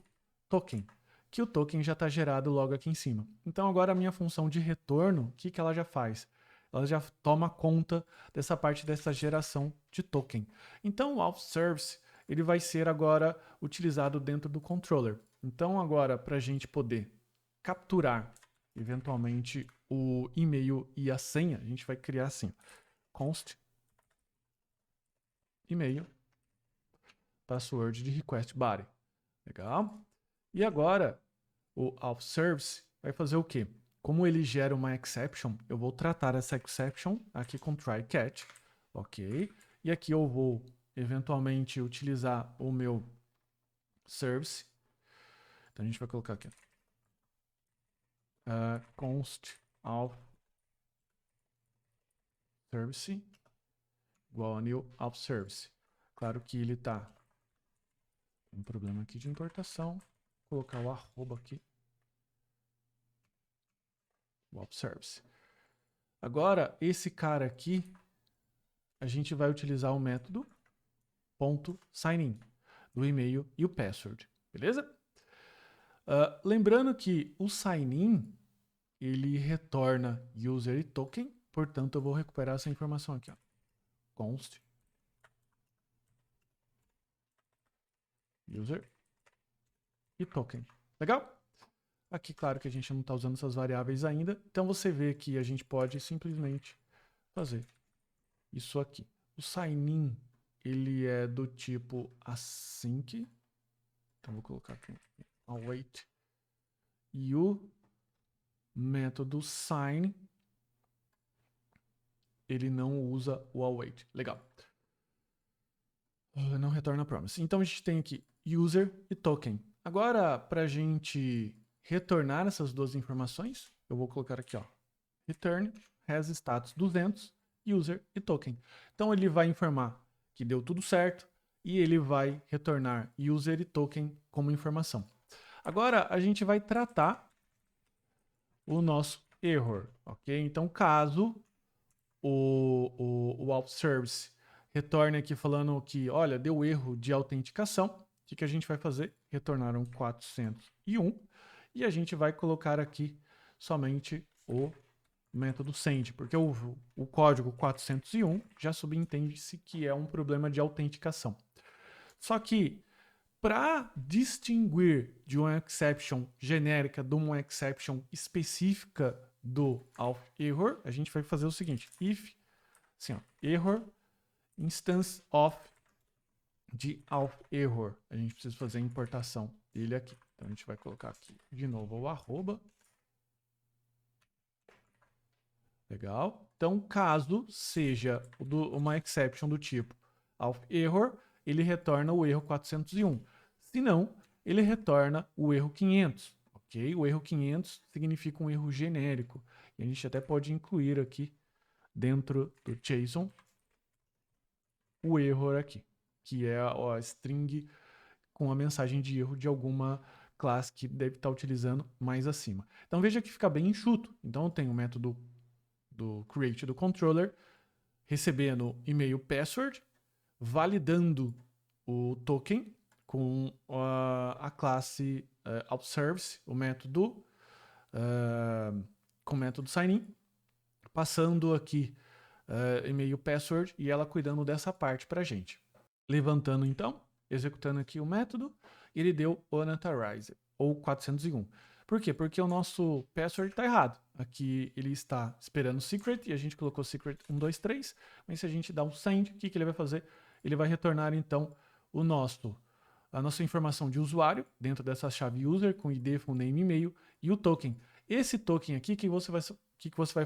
token, que o token já está gerado logo aqui em cima. Então agora a minha função de retorno, o que ela já faz? Ela já toma conta dessa parte dessa geração de token. Então o auth service ele vai ser agora utilizado dentro do controller. Então agora para a gente poder capturar eventualmente o e-mail e a senha, a gente vai criar assim, const e-mail password de request body. Legal? E agora o auth service vai fazer o quê? Como ele gera uma exception, eu vou tratar essa exception aqui com try catch, ok? E aqui eu vou eventualmente utilizar o meu service. Então a gente vai colocar aqui const auth service igual a new auth service. Claro que ele tá um problema aqui de importação. Vou colocar o arroba aqui. O auth service. Agora, esse cara aqui, a gente vai utilizar o método .signin do e-mail e o password, beleza? Lembrando que o sign-in ele retorna user e token, portanto eu vou recuperar essa informação aqui, ó. Const user e token. Legal? Aqui, claro que a gente não está usando essas variáveis ainda, então você vê que a gente pode simplesmente fazer isso aqui. O sign-in ele é do tipo async. Então, vou colocar aqui await. E o método sign, ele não usa o await. Legal. Não retorna promise. Então, a gente tem aqui user e token. Agora, para a gente retornar essas duas informações, eu vou colocar aqui, ó, return has status 200, user e token. Então, ele vai informar que deu tudo certo e ele vai retornar user e token como informação. Agora, a gente vai tratar o nosso error, ok? Então, caso o auth service retorne aqui falando que, olha, deu erro de autenticação, o que a gente vai fazer? Retornaram 401 e a gente vai colocar aqui somente o método send, porque o código 401 já subentende-se que é um problema de autenticação. Só que para distinguir de uma exception genérica de uma exception específica do auth error, a gente vai fazer o seguinte: if assim, ó, error instance of de auth error. A gente precisa fazer a importação dele aqui. Então a gente vai colocar aqui de novo o arroba. Legal. Então, caso seja uma exception do tipo auth error, ele retorna o erro 401. Se não, ele retorna o erro 500. Ok? O erro 500 significa um erro genérico. E a gente até pode incluir aqui dentro do JSON o erro aqui, que é a string com a mensagem de erro de alguma classe que deve estar utilizando mais acima. Então veja que fica bem enxuto. Então eu tenho o método do create do controller recebendo e-mail password, validando o token com a classe outService, o método com o método sign-in, passando aqui e-mail password e ela cuidando dessa parte para a gente. Levantando então, executando aqui o método, ele deu unauthorized, ou 401. Por quê? Porque o nosso password está errado. Aqui ele está esperando secret e a gente colocou secret 123, mas se a gente dá um send, o que ele vai fazer? Ele vai retornar então a nossa informação de usuário dentro dessa chave user com ID, full name e e-mail e o token. Esse token aqui que você vai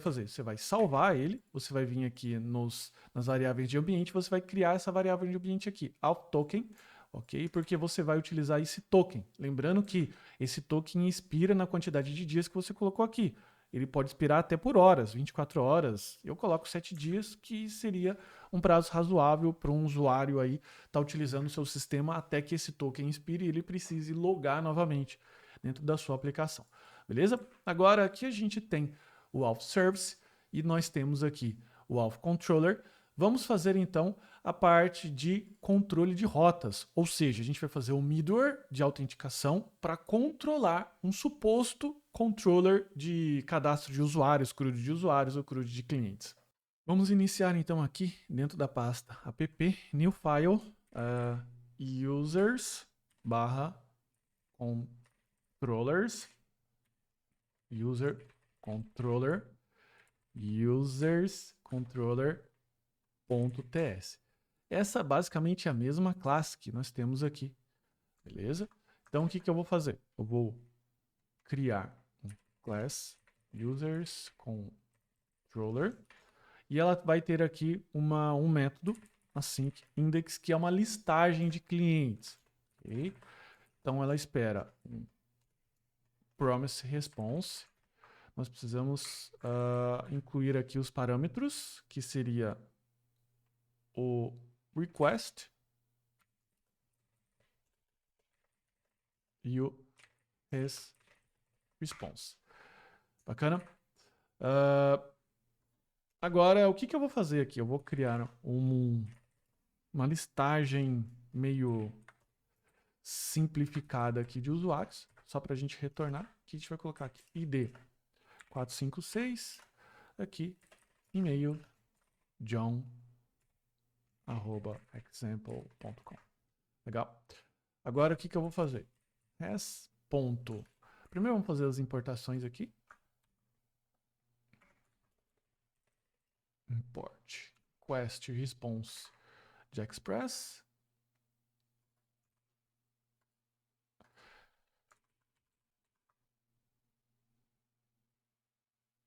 fazer? Você vai salvar ele, você vai vir aqui nas variáveis de ambiente, você vai criar essa variável de ambiente aqui, auth token, ok? Porque você vai utilizar esse token. Lembrando que esse token expira na quantidade de dias que você colocou aqui. Ele pode expirar até por horas, 24 horas. Eu coloco 7 dias, que seria um prazo razoável para um usuário aí estar utilizando o seu sistema até que esse token expire e ele precise logar novamente dentro da sua aplicação. Beleza? Agora aqui a gente tem o auth service e nós temos aqui o auth controller. Vamos fazer então a parte de controle de rotas, ou seja, a gente vai fazer um middleware de autenticação para controlar um suposto controller de cadastro de usuários, CRUD de usuários ou CRUD de clientes. Vamos iniciar então aqui dentro da pasta app, new file, users controllers, user controller, users controller.ts. Essa basicamente é a mesma classe que nós temos aqui, beleza? Então o que eu vou fazer? Eu vou criar um class users controller e ela vai ter aqui um método async index que é uma listagem de clientes. Okay? Então ela espera um promise response. Nós precisamos incluir aqui os parâmetros, que seria o request e o response. Bacana? Agora, o que eu vou fazer aqui? Eu vou criar uma listagem meio simplificada aqui de usuários, só para a gente retornar. Aqui a gente vai colocar aqui ID 456, aqui e-mail john@example.com. Legal? Agora o que eu vou fazer? Primeiro vamos fazer as importações aqui. Import quest response de Express.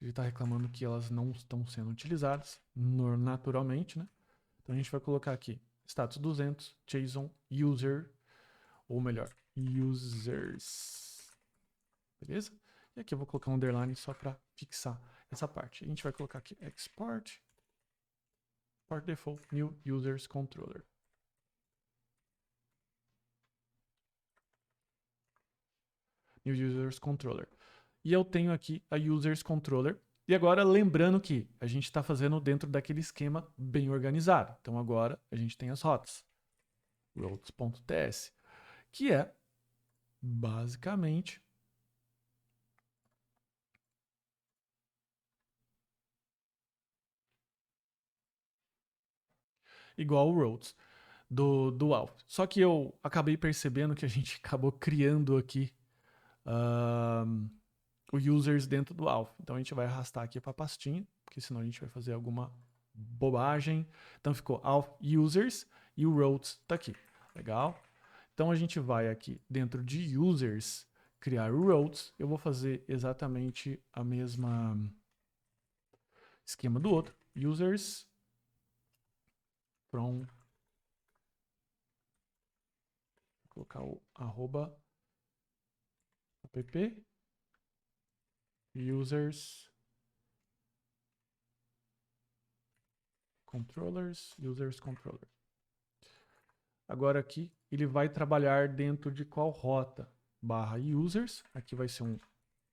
Ele está reclamando que elas não estão sendo utilizadas naturalmente, né? Então a gente vai colocar aqui status 200, JSON user, ou melhor, users. Beleza? E aqui eu vou colocar um underline só para fixar essa parte. A gente vai colocar aqui export, part default, new users controller. New users controller. E eu tenho aqui a users controller. E agora lembrando que a gente está fazendo dentro daquele esquema bem organizado. Então agora a gente tem as rotas. Routes.ts, que é basicamente igual o routes do Alpha. Só que eu acabei percebendo que a gente acabou criando aqui o users dentro do Alpha. Então a gente vai arrastar aqui para a pastinha, porque senão a gente vai fazer alguma bobagem. Então ficou Alpha users e o routes está aqui. Legal? Então a gente vai aqui dentro de users criar o routes. Eu vou fazer exatamente a mesma esquema do outro. Users from, vou colocar o arroba app users controllers, users controller. Agora aqui ele vai trabalhar dentro de qual rota? Barra users, aqui vai ser um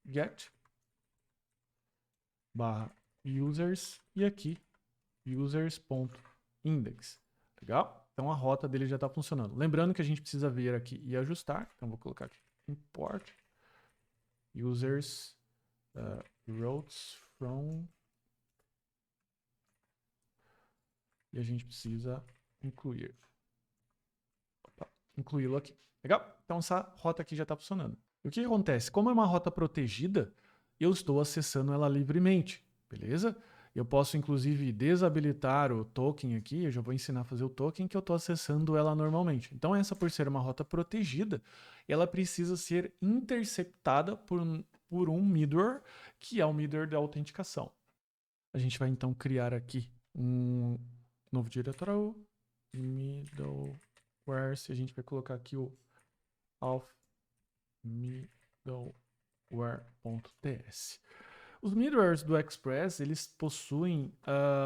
get barra users e aqui users.index. Legal? Então a rota dele já está funcionando. Lembrando que a gente precisa vir aqui e ajustar. Então vou colocar aqui import users routes from, e a gente precisa incluí-lo aqui. Legal? Então essa rota aqui já está funcionando. E o que acontece? Como é uma rota protegida, eu estou acessando ela livremente, beleza? Eu posso inclusive desabilitar o token aqui, eu já vou ensinar a fazer o token que eu estou acessando ela normalmente. Então essa, por ser uma rota protegida, ela precisa ser interceptada por um middleware, que é o middleware da autenticação. A gente vai então criar aqui um novo diretório, middleware, a gente vai colocar aqui o auth middleware.ts. Os middlewares do Express, eles possuem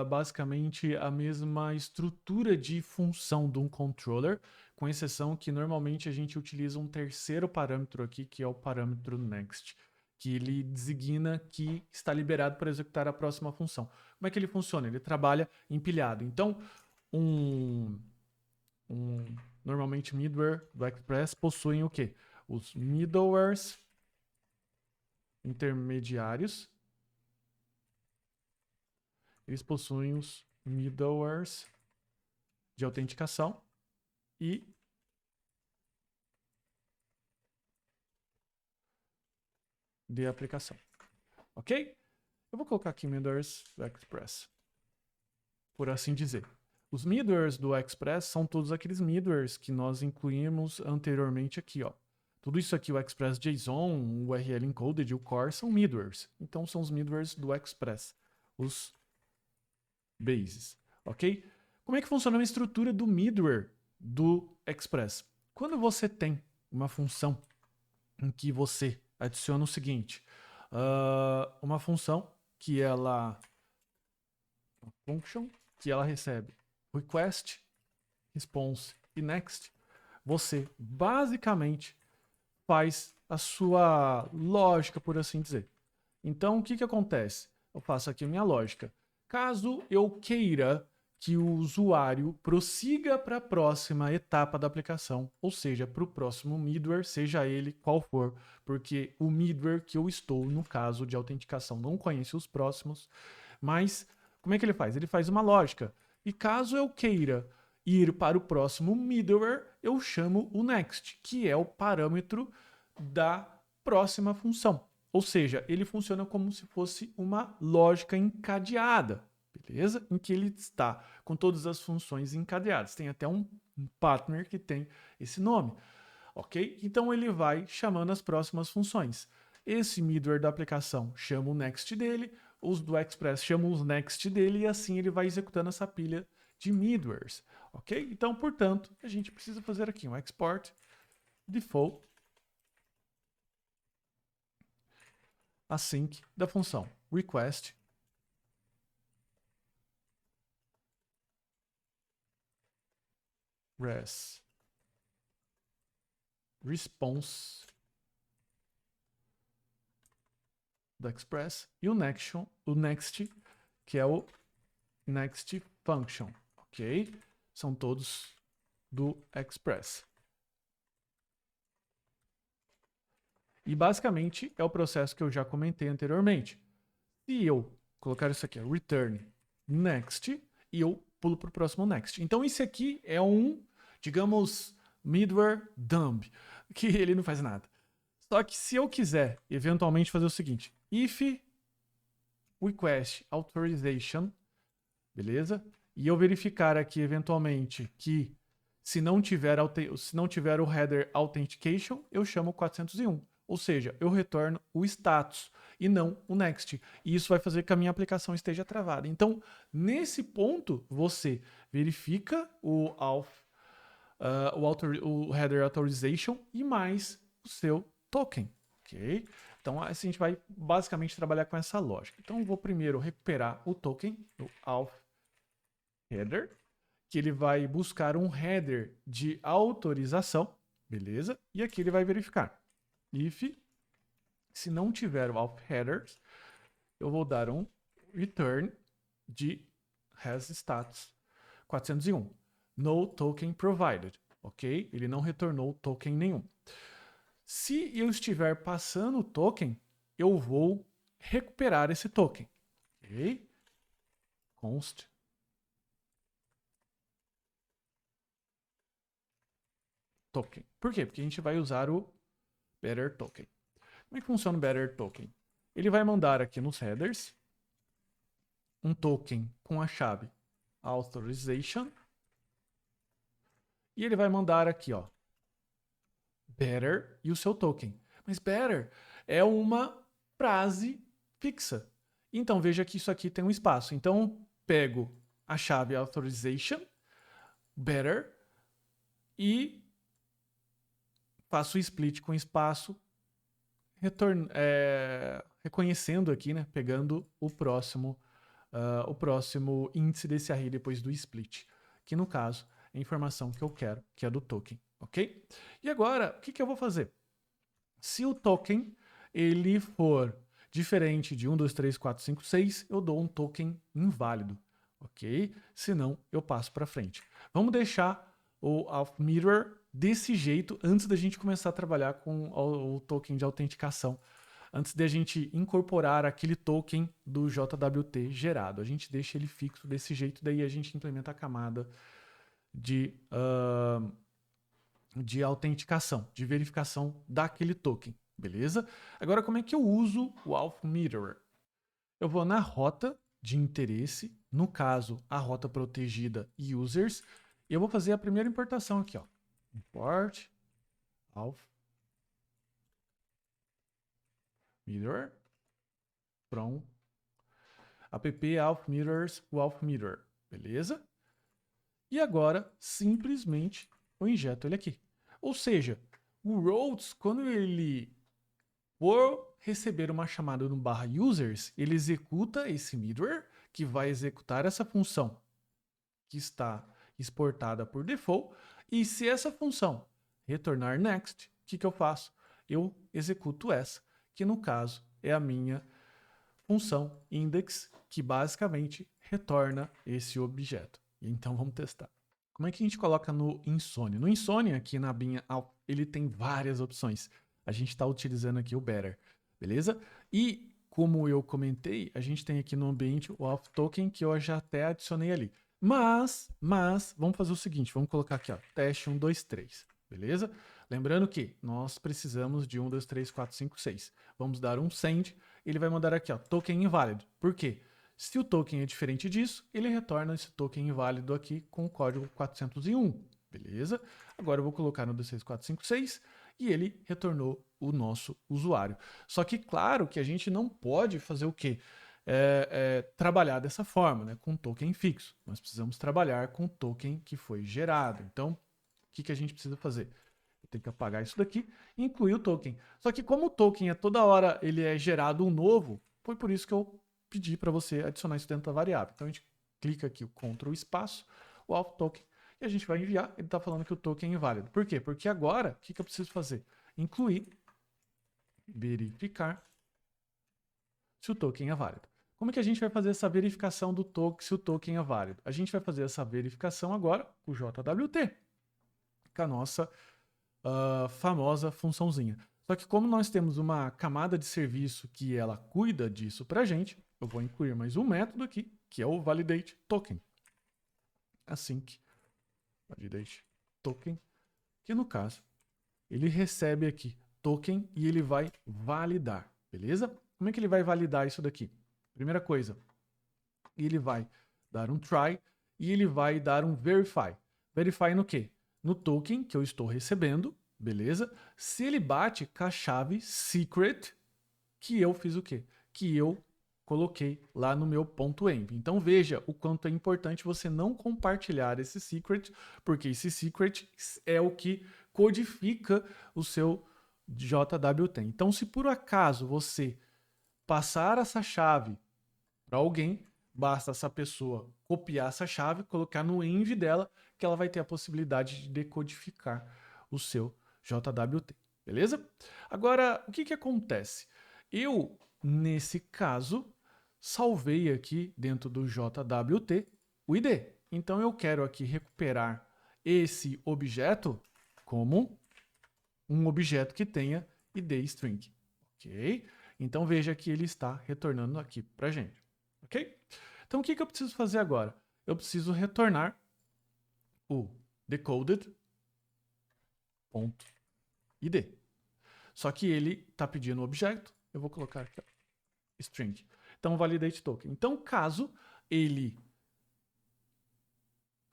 basicamente a mesma estrutura de função de um controller, com exceção que normalmente a gente utiliza um terceiro parâmetro aqui, que é o parâmetro next, que ele designa que está liberado para executar a próxima função. Como é que ele funciona? Ele trabalha empilhado. Então, normalmente middleware do Express possuem o quê? Os middlewares intermediários. Eles possuem os middlewares de autenticação e de aplicação. Ok? Eu vou colocar aqui middlewares do Express, por assim dizer. Os middlewares do Express são todos aqueles middlewares que nós incluímos anteriormente aqui, ó. Tudo isso aqui, o Express JSON, o URL Encoded e o Core são middlewares. Então são os middlewares do Express, os bases, ok? Como é que funciona a estrutura do middleware do Express? Quando você tem uma função em que você adiciona o seguinte, uma função que ela recebe request, response e next, você basicamente faz a sua lógica, por assim dizer. Então, o que acontece? Eu faço aqui a minha lógica. Caso eu queira que o usuário prossiga para a próxima etapa da aplicação, ou seja, para o próximo middleware, seja ele qual for, porque o middleware que eu estou, no caso de autenticação, não conhece os próximos, mas como é que ele faz? Ele faz uma lógica. E caso eu queira ir para o próximo middleware, eu chamo o next, que é o parâmetro da próxima função. Ou seja, ele funciona como se fosse uma lógica encadeada, beleza? Em que ele está com todas as funções encadeadas. Tem até um partner que tem esse nome, ok? Então ele vai chamando as próximas funções. Esse middleware da aplicação chama o next dele, os do Express chamam os next dele e assim ele vai executando essa pilha de middlewares, ok? Então, portanto, a gente precisa fazer aqui um export default async da função request res response do Express e o next, que é o next function, ok? São todos do Express. E basicamente é o processo que eu já comentei anteriormente. Se eu colocar isso aqui, return next, e eu pulo para o próximo next. Então esse aqui é um, digamos, middleware dump, que ele não faz nada. Só que se eu quiser eventualmente fazer o seguinte, if request authorization, beleza? E eu verificar aqui eventualmente que se não tiver o header authentication, eu chamo 401. Ou seja, eu retorno o status e não o next. E isso vai fazer que a minha aplicação esteja travada. Então, nesse ponto, você verifica o header authorization e mais o seu token, ok? Então, assim, a gente vai basicamente trabalhar com essa lógica. Então, eu vou primeiro recuperar o token do auth header, que ele vai buscar um header de autorização, beleza? E aqui ele vai verificar. If, se não tiver o auth headers, eu vou dar um return de has status 401. No token provided, ok? Ele não retornou token nenhum. Se eu estiver passando o token, eu vou recuperar esse token, ok? Const token. Por quê? Porque a gente vai usar o better token. Como é que funciona o better token? Ele vai mandar aqui nos headers um token com a chave authorization e ele vai mandar aqui, ó, better e o seu token. Mas better é uma frase fixa. Então veja que isso aqui tem um espaço. Então pego a chave authorization, better e faço o split com espaço, reconhecendo aqui, né, pegando o próximo índice desse array depois do split, que no caso é a informação que eu quero, que é do token, ok? E agora, o que eu vou fazer? Se o token ele for diferente de 1, 2, 3, 4, 5, 6, eu dou um token inválido, ok? Senão, eu passo para frente. Vamos deixar o auth mirror desse jeito antes da gente começar a trabalhar com o token de autenticação. Antes de a gente incorporar aquele token do JWT gerado. A gente deixa ele fixo desse jeito, daí a gente implementa a camada de autenticação, de verificação daquele token, beleza? Agora, como é que eu uso o auth mirror? Eu vou na rota de interesse, no caso, a rota protegida users, e eu vou fazer a primeira importação aqui, ó. Import auth mirror from app auth mirrors o auth mirror, beleza? E agora, simplesmente, eu injeto ele aqui. Ou seja, o routes, quando ele for receber uma chamada no /users, ele executa esse middleware, que vai executar essa função que está exportada por default, e se essa função retornar next, o que eu faço? Eu executo essa, que no caso é a minha função index, que basicamente retorna esse objeto. Então vamos testar. Como é que a gente coloca no Insomnia? No Insomnia, aqui na abinha, ele tem várias opções. A gente está utilizando aqui o Better, beleza? E como eu comentei, a gente tem aqui no ambiente o auth token, que eu já até adicionei ali. Mas, vamos fazer o seguinte, vamos colocar aqui, ó, teste 1, 2, 3, beleza? Lembrando que nós precisamos de 1, 2, 3, 4, 5, 6. Vamos dar um send, ele vai mandar aqui, ó, token inválido. Por quê? Se o token é diferente disso, ele retorna esse token inválido aqui com o código 401, beleza? Agora eu vou colocar no D6456 e ele retornou o nosso usuário. Só que claro que a gente não pode fazer o quê? Trabalhar dessa forma, né, com token fixo. Nós precisamos trabalhar com o token que foi gerado. Então, o que a gente precisa fazer? Eu tenho que apagar isso daqui e incluir o token. Só que como o token toda hora ele é gerado um novo, foi por isso que eu pedi para você adicionar isso dentro da variável. Então a gente clica aqui o Ctrl espaço, o auth token, e a gente vai enviar. Ele está falando que o token é inválido. Por quê? Porque agora, o que eu preciso fazer? Incluir, verificar se o token é válido. Como é que a gente vai fazer essa verificação do token, se o token é válido? A gente vai fazer essa verificação agora com o JWT, com a nossa famosa funçãozinha. Só que como nós temos uma camada de serviço que ela cuida disso para a gente, eu vou incluir mais um método aqui, que é o validate token. Async validate token, que no caso, ele recebe aqui token e ele vai validar, beleza? Como é que ele vai validar isso daqui? Primeira coisa, ele vai dar um try e ele vai dar um verify. Verify no quê? No token que eu estou recebendo, beleza? Se ele bate com a chave secret que eu fiz o quê? Que eu coloquei lá no meu .env. Então veja o quanto é importante você não compartilhar esse secret, porque esse secret é o que codifica o seu JWT. Então se por acaso você passar essa chave para alguém, basta essa pessoa copiar essa chave, colocar no env dela, que ela vai ter a possibilidade de decodificar o seu JWT, beleza? Agora, o que acontece? Eu, nesse caso, salvei aqui dentro do JWT o ID. Então eu quero aqui recuperar esse objeto como um objeto que tenha ID string, ok? Então veja que ele está retornando aqui para a gente. Ok? Então o que eu preciso fazer agora? Eu preciso retornar o decoded.id. Só que ele está pedindo um objeto, eu vou colocar aqui, ó, string. Então validate token. Então caso ele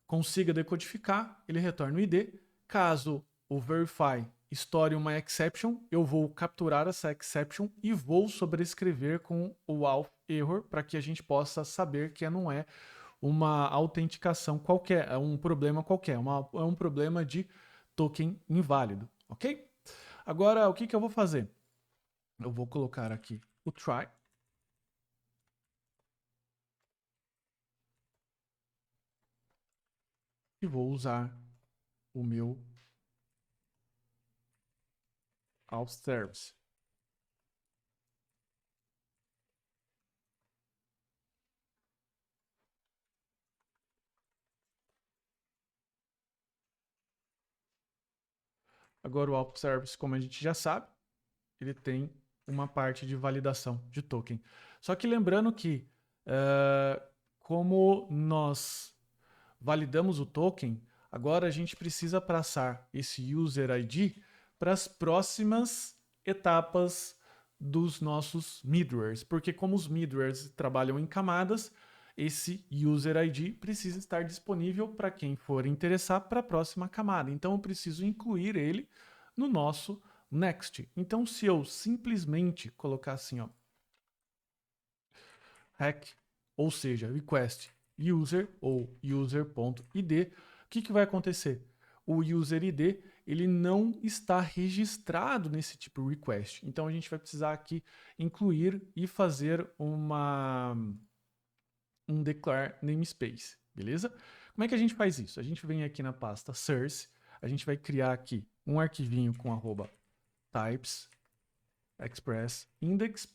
consiga decodificar, ele retorna o ID. Caso o verify estoure uma exception, eu vou capturar essa exception e vou sobrescrever com o auth error para que a gente possa saber que não é uma autenticação qualquer, é um problema qualquer, é um problema de token inválido, ok? Agora, o que eu vou fazer? Eu vou colocar aqui o try. E vou usar o meu auth service. Agora o auth service, como a gente já sabe, ele tem uma parte de validação de token. Só que lembrando que como nós validamos o token, agora a gente precisa passar esse user ID para as próximas etapas dos nossos middlewares, porque como os middlewares trabalham em camadas, esse user ID precisa estar disponível para quem for interessar para a próxima camada. Então eu preciso incluir ele no nosso next. Então se eu simplesmente colocar assim, ó, hack, ou seja, request user ou user.id, o que vai acontecer? O user ID ele não está registrado nesse tipo de request. Então a gente vai precisar aqui incluir e fazer um declare namespace, beleza? Como é que a gente faz isso? A gente vem aqui na pasta source, a gente vai criar aqui um arquivinho com @types express index.d.ts.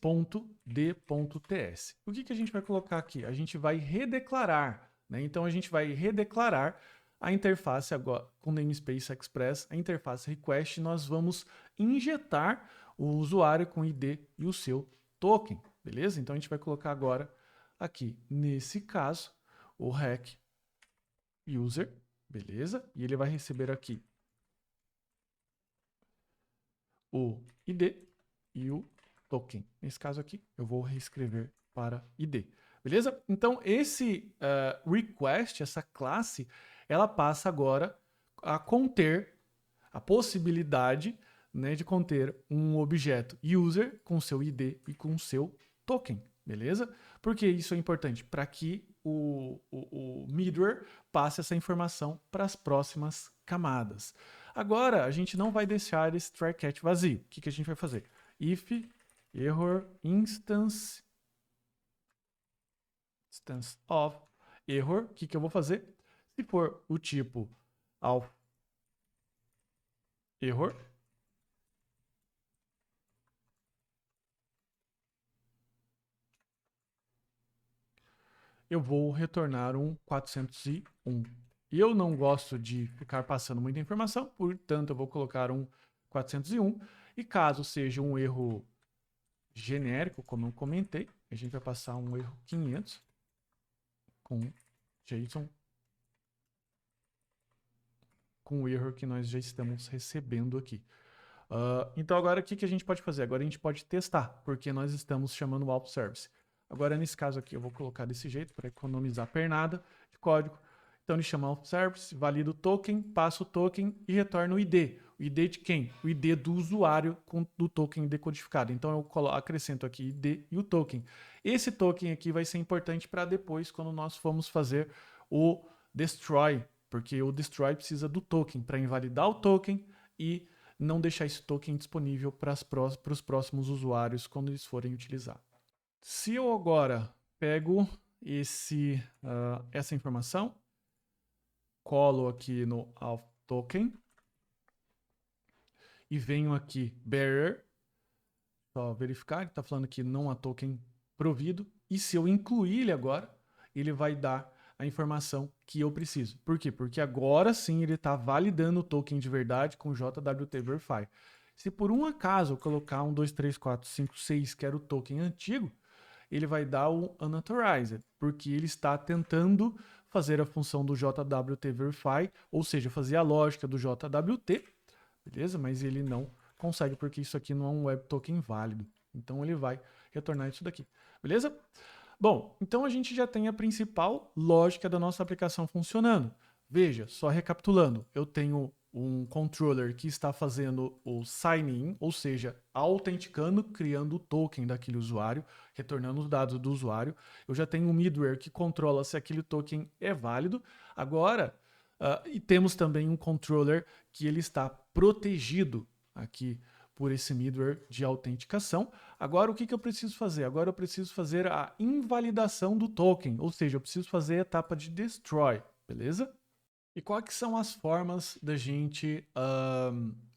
O que a gente vai colocar aqui? A gente vai redeclarar, né? Então a gente vai redeclarar a interface agora com namespace express, a interface request, nós vamos injetar o usuário com ID e o seu token, beleza? Então a gente vai colocar agora aqui, nesse caso, o hack user, beleza? E ele vai receber aqui o ID e o token. Nesse caso aqui, eu vou reescrever para ID. Beleza? Então, esse request, essa classe, ela passa agora a conter a possibilidade, né, de conter um objeto user com seu ID e com seu token, beleza? Por que isso é importante? Para que o middleware passe essa informação para as próximas camadas. Agora, a gente não vai deixar esse try catch vazio. O que a gente vai fazer? If error instance of error, o que eu vou fazer? Se for o tipo of error, eu vou retornar um 401. Eu não gosto de ficar passando muita informação, portanto eu vou colocar um 401. E caso seja um erro genérico, como eu comentei, a gente vai passar um erro 500 com JSON, com o erro que nós já estamos recebendo aqui. Então agora o que a gente pode fazer? Agora a gente pode testar, porque nós estamos chamando o auth service. Agora nesse caso aqui eu vou colocar desse jeito para economizar pernada de código. Então ele chama auth service, valida o token, passa o token e retorna o ID. O ID de quem? O ID do usuário do token decodificado. Então eu acrescento aqui ID e o token. Esse token aqui vai ser importante para depois, quando nós formos fazer o destroy, porque o destroy precisa do token para invalidar o token e não deixar esse token disponível para os próximos usuários quando eles forem utilizar. Se eu agora pego essa informação, colo aqui no auth token e venho aqui bearer, só verificar, ele está falando que não há token provido, e se eu incluir ele agora, ele vai dar a informação que eu preciso. Por quê? Porque agora sim ele está validando o token de verdade com JWT Verify. Se por um acaso eu colocar 1, 2, 3, 4, 5, 6, que era o token antigo, ele vai dar o unauthorized, porque ele está tentando fazer a função do JWT Verify, ou seja, fazer a lógica do JWT, beleza? Mas ele não consegue, porque isso aqui não é um web token válido. Então ele vai retornar isso daqui, beleza? Bom, então a gente já tem a principal lógica da nossa aplicação funcionando. Veja, só recapitulando, eu tenho um controller que está fazendo o sign-in, ou seja, autenticando, criando o token daquele usuário, retornando os dados do usuário. Eu já tenho um middleware que controla se aquele token é válido. Agora, e temos também um controller que ele está protegido aqui por esse middleware de autenticação. Agora, o que eu preciso fazer? Agora eu preciso fazer a invalidação do token, ou seja, eu preciso fazer a etapa de destroy, beleza? E quais são as formas da gente,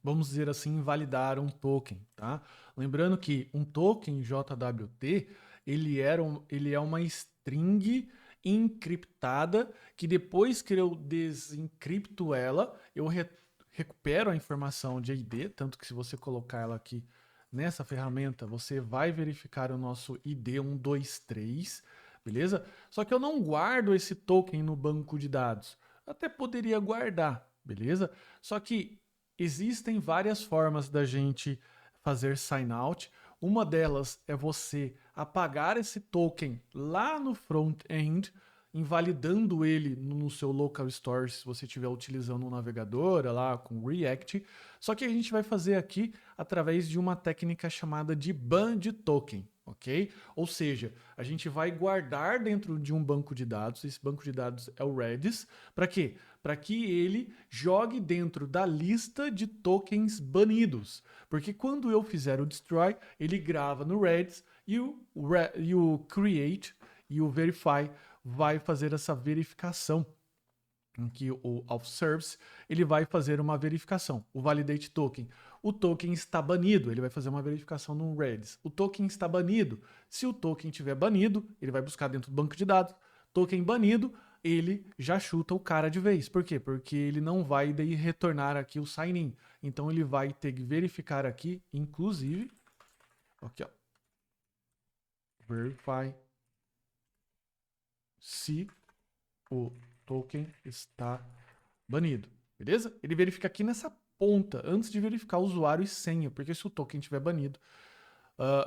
vamos dizer assim, invalidar um token, tá? Lembrando que um token JWT, ele é uma string encriptada que depois que eu desencripto ela, eu recupero a informação de ID, tanto que se você colocar ela aqui nessa ferramenta, você vai verificar o nosso ID 123, beleza? Só que eu não guardo esse token no banco de dados. Até poderia guardar, beleza? Só que existem várias formas da gente fazer sign out. Uma delas é você apagar esse token lá no front-end, invalidando ele no seu local store, se você estiver utilizando um navegador lá com React. Só que a gente vai fazer aqui através de uma técnica chamada de ban de token, ok? Ou seja, a gente vai guardar dentro de um banco de dados, esse banco de dados é o Redis, para quê? Para que ele jogue dentro da lista de tokens banidos. Porque quando eu fizer o destroy, ele grava no Redis e o create e o verify vai fazer essa verificação. Em que o auth service ele vai fazer uma verificação. O validate token. O token está banido, ele vai fazer uma verificação no Redis. O token está banido. Se o token estiver banido, ele vai buscar dentro do banco de dados. Token banido, ele já chuta o cara de vez. Por quê? Porque ele não vai daí retornar aqui o sign-in. Então ele vai ter que verificar aqui, inclusive, aqui ó, verify se o token está banido, beleza? Ele verifica aqui nessa ponta, antes de verificar o usuário e senha, porque se o token estiver banido,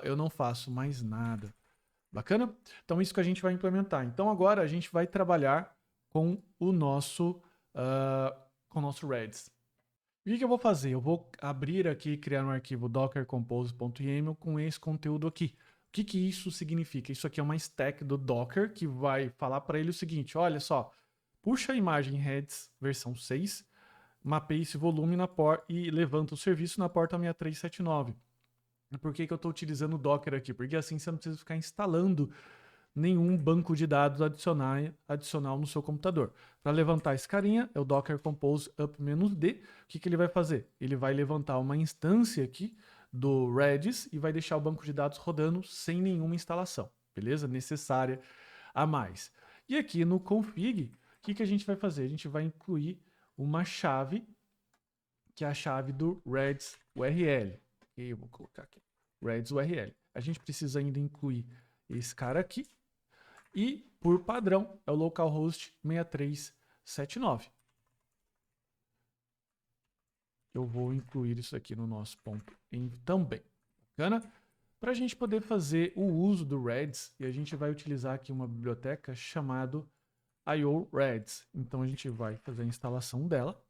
eu não faço mais nada. Bacana? Então, isso que a gente vai implementar. Então, agora a gente vai trabalhar com o nosso Redis. O que eu vou fazer? Eu vou abrir aqui e criar um arquivo dockercompose.yaml com esse conteúdo aqui. O que isso significa? Isso aqui é uma stack do Docker que vai falar para ele o seguinte: olha só, puxa a imagem Redis versão 6, mapeia esse volume e levanta o serviço na porta 6379. Por que eu estou utilizando o Docker aqui? Porque assim você não precisa ficar instalando nenhum banco de dados adicional no seu computador. Para levantar esse carinha, é o Docker Compose Up-D. O que ele vai fazer? Ele vai levantar uma instância aqui do Redis e vai deixar o banco de dados rodando sem nenhuma instalação, beleza? Necessária a mais. E aqui no config, o que a gente vai fazer? A gente vai incluir uma chave, que é a chave do Redis URL. E eu vou colocar aqui, Redis URL. A gente precisa ainda incluir esse cara aqui. E, por padrão, é o localhost 6379. Eu vou incluir isso aqui no nosso ponto em também. Bacana? Para a gente poder fazer o uso do Redis, e a gente vai utilizar aqui uma biblioteca chamada IO-Redis. Então, a gente vai fazer a instalação dela.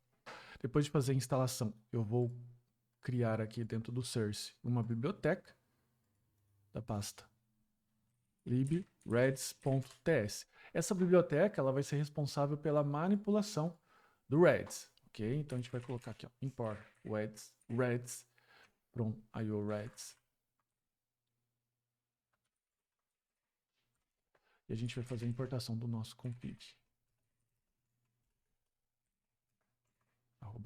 Depois de fazer a instalação, eu vou criar aqui dentro do source uma biblioteca da pasta libredis.ts. Essa biblioteca ela vai ser responsável pela manipulação do Redis, ok? Então a gente vai colocar aqui, ó, import Redis from IO-Redis. E a gente vai fazer a importação do nosso config.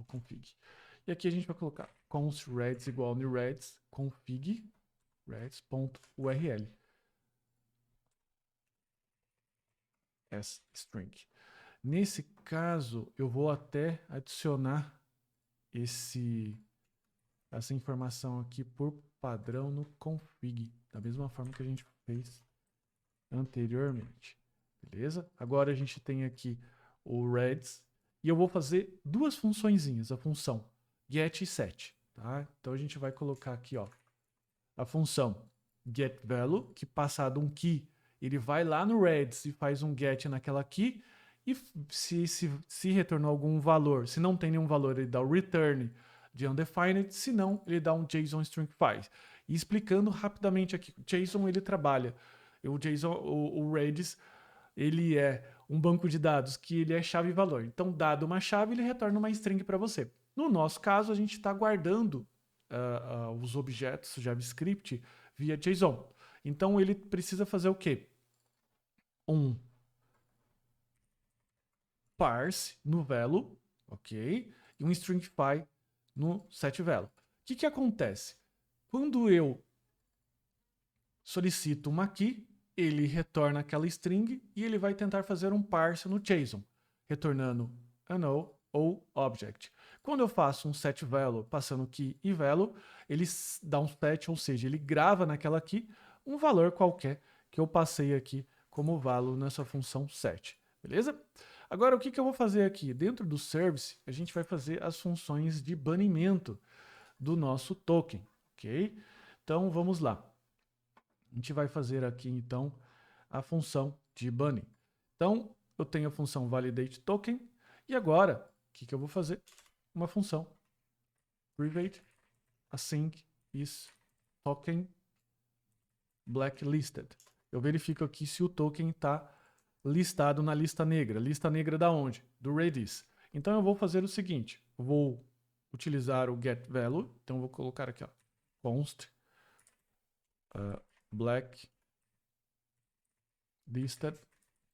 @config. E aqui a gente vai colocar const redis igual new redis config redis.url. string. Nesse caso, eu vou até adicionar essa informação aqui por padrão no config, da mesma forma que a gente fez anteriormente. Beleza? Agora a gente tem aqui o Redis e eu vou fazer duas funçõezinhas, a função get e set. Tá? Então a gente vai colocar aqui, ó, a função getValue, que passado um key, ele vai lá no Redis e faz um get naquela key, e se retornou algum valor, se não tem nenhum valor, ele dá o return de undefined, se não, ele dá um JSON string file. E explicando rapidamente aqui, o JSON ele trabalha, o Redis, ele é um banco de dados que ele é chave e valor. Então, dado uma chave, ele retorna uma string para você. No nosso caso, a gente está guardando os objetos JavaScript via JSON. Então ele precisa fazer o quê? Um parse no value, ok? E um stringify no setValue. O que acontece? Quando eu solicito uma key, ele retorna aquela string e ele vai tentar fazer um parse no JSON, retornando a null ou object. Quando eu faço um setValue passando key e value, ele dá um set, ou seja, ele grava naquela key um valor qualquer que eu passei aqui como value nessa função set. Beleza? Agora, o que eu vou fazer aqui? Dentro do service, a gente vai fazer as funções de banimento do nosso token, ok? Então, vamos lá. A gente vai fazer aqui, então, a função de banning. Então, eu tenho a função validateToken, e agora, o que eu vou fazer? Uma função private async is token blacklisted. Eu verifico aqui se o token está listado na lista negra. Lista negra da onde? Do Redis. Então eu vou fazer o seguinte, eu vou utilizar o getValue, então eu vou colocar aqui, ó, const blacklisted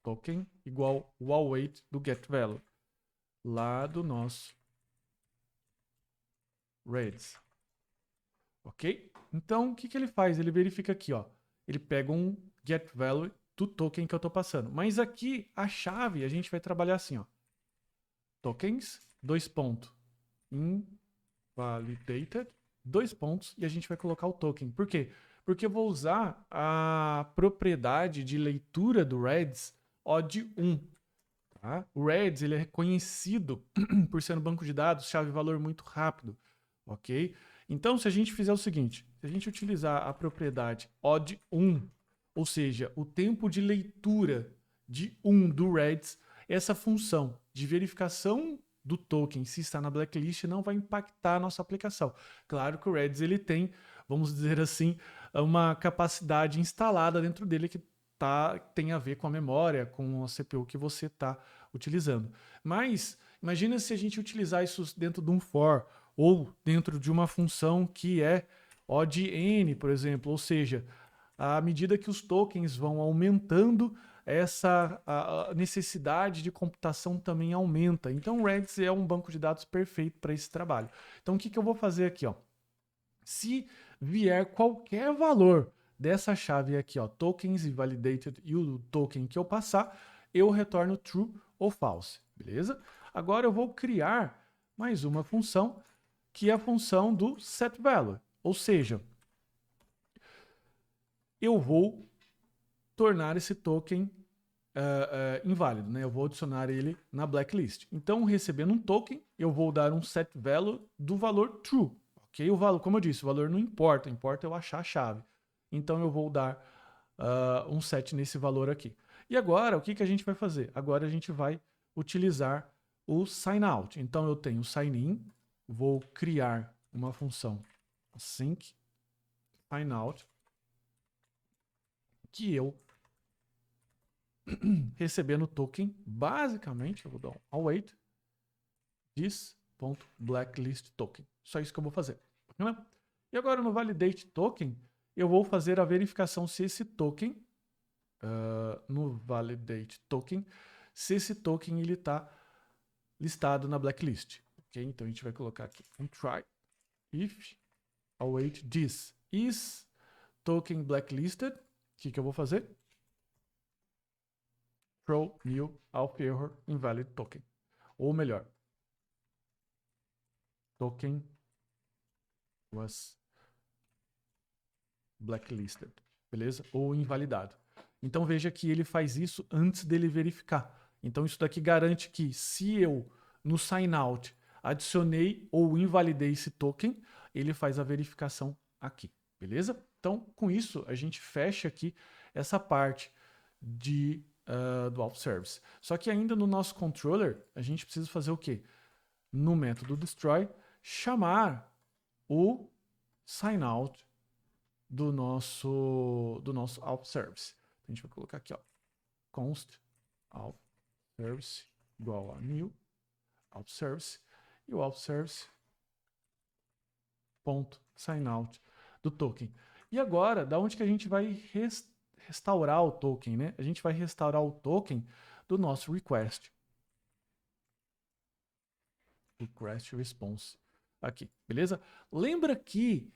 token igual o await do getValue lá do nosso Redis. Ok? Então, o que ele faz? Ele verifica aqui, ó. Ele pega um getValue do token que eu estou passando. Mas aqui, a chave, a gente vai trabalhar assim, ó. Tokens, invalidated, e a gente vai colocar o token. Por quê? Porque eu vou usar a propriedade de leitura do Redis OD1. Tá? O Redis ele é conhecido por ser um banco de dados, chave-valor muito rápido. Ok? Então, se a gente fizer o seguinte, se a gente utilizar a propriedade odd1, ou seja, o tempo de leitura do Reds, essa função de verificação do token se está na blacklist não vai impactar a nossa aplicação. Claro que o Reds ele tem, vamos dizer assim, uma capacidade instalada dentro dele que tem a ver com a memória, com a CPU que você está utilizando. Mas imagina se a gente utilizar isso dentro de um for ou dentro de uma função que é O de N, por exemplo, ou seja, à medida que os tokens vão aumentando, a necessidade de computação também aumenta. Então, o Redis é um banco de dados perfeito para esse trabalho. Então, o que eu vou fazer aqui? Ó? Se vier qualquer valor dessa chave aqui, ó, tokens invalidated, e o token que eu passar, eu retorno true ou false, beleza? Agora eu vou criar mais uma função, que é a função do setValue, ou seja, eu vou tornar esse token inválido, né? Eu vou adicionar ele na blacklist. Então, recebendo um token, eu vou dar um setValue do valor true, ok? O valor, como eu disse, o valor não importa, importa eu achar a chave. Então, eu vou dar um set nesse valor aqui. E agora, o que a gente vai fazer? Agora a gente vai utilizar o signout. Então, eu tenho o sign-in, vou criar uma função async signout, que eu recebendo token, basicamente, eu vou dar um await this.blacklist token. Só isso que eu vou fazer. E agora no validate token, eu vou fazer a verificação se esse token, no validate token, se esse token ele está listado na blacklist. Okay? Então a gente vai colocar aqui um try if await this is token blacklisted. O que eu vou fazer? Throw new auth error invalid token. Ou melhor, token was blacklisted, beleza? Ou invalidado. Então veja que ele faz isso antes dele verificar. Então isso daqui garante que se eu no signout adicionei ou invalidei esse token, ele faz a verificação aqui, beleza? Então com isso a gente fecha aqui essa parte do auth service. Só que ainda no nosso controller a gente precisa fazer o quê? No método destroy, chamar o signout do nosso auth service. Então, a gente vai colocar aqui, ó, const auth service igual a new auth service e o auth service ponto signout do token. E agora, da onde que a gente vai restaurar o token, né? A gente vai restaurar o token do nosso request. Request response aqui, beleza? Lembra que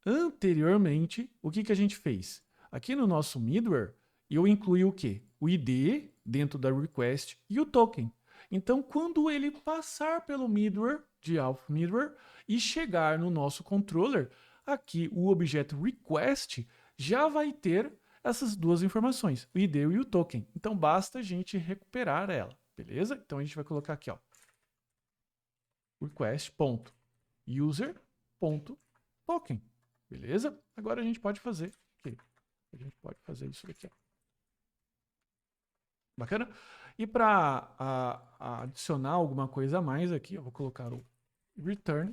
anteriormente, o que a gente fez? Aqui no nosso middleware, eu incluí o quê? O ID dentro da request e o token. Então, quando ele passar pelo middleware, de auth middleware, e chegar no nosso controller, aqui o objeto request já vai ter essas duas informações, o ID e o token. Então, basta a gente recuperar ela, beleza? Então, a gente vai colocar aqui, ó, request.user.token. Beleza? Agora a gente pode fazer aqui. A gente pode fazer isso daqui. Ó. Bacana? E para adicionar alguma coisa a mais aqui, eu vou colocar o return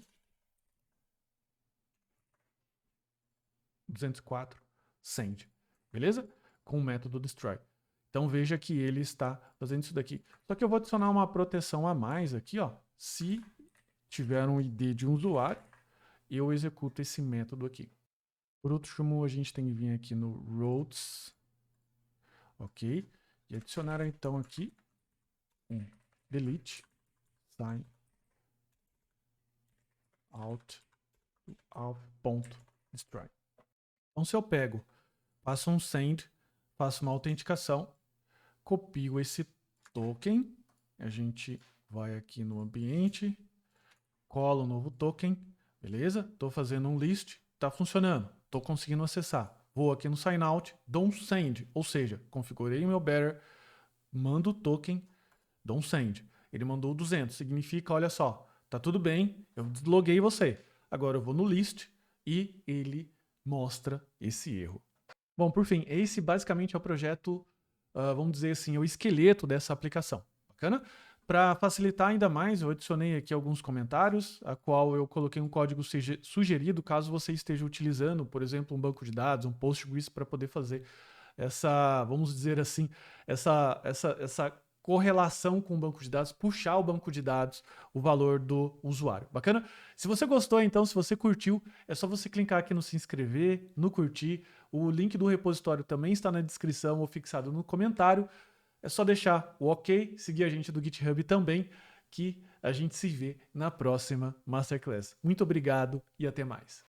204 send. Beleza? Com o método destroy. Então veja que ele está fazendo isso daqui. Só que eu vou adicionar uma proteção a mais aqui, ó. Se tiver um ID de um usuário, eu executo esse método aqui. Por último, a gente tem que vir aqui no routes, ok? E adicionar então aqui um delete sign out ponto destroy. Então se eu pego, faço um send, faço uma autenticação, copio esse token, a gente vai aqui no ambiente, colo um novo token, beleza? Estou fazendo um list, está funcionando, estou conseguindo acessar. Vou aqui no signout, dou um send, ou seja, configurei o meu bearer, mando o token, dou um send. Ele mandou 200, significa, olha só, tá tudo bem, eu desloguei você. Agora eu vou no list e ele mostra esse erro. Bom, por fim, esse basicamente é o projeto, vamos dizer assim, é o esqueleto dessa aplicação. Bacana? Para facilitar ainda mais, eu adicionei aqui alguns comentários, a qual eu coloquei um código sugerido caso você esteja utilizando, por exemplo, um banco de dados, um Postgres, para poder fazer essa, vamos dizer assim, essa correlação com o banco de dados, puxar o banco de dados, o valor do usuário. Bacana? Se você gostou, então, se você curtiu, é só você clicar aqui no se inscrever, no curtir. O link do repositório também está na descrição ou fixado no comentário. É só deixar o ok, seguir a gente do GitHub também, que a gente se vê na próxima Masterclass. Muito obrigado e até mais.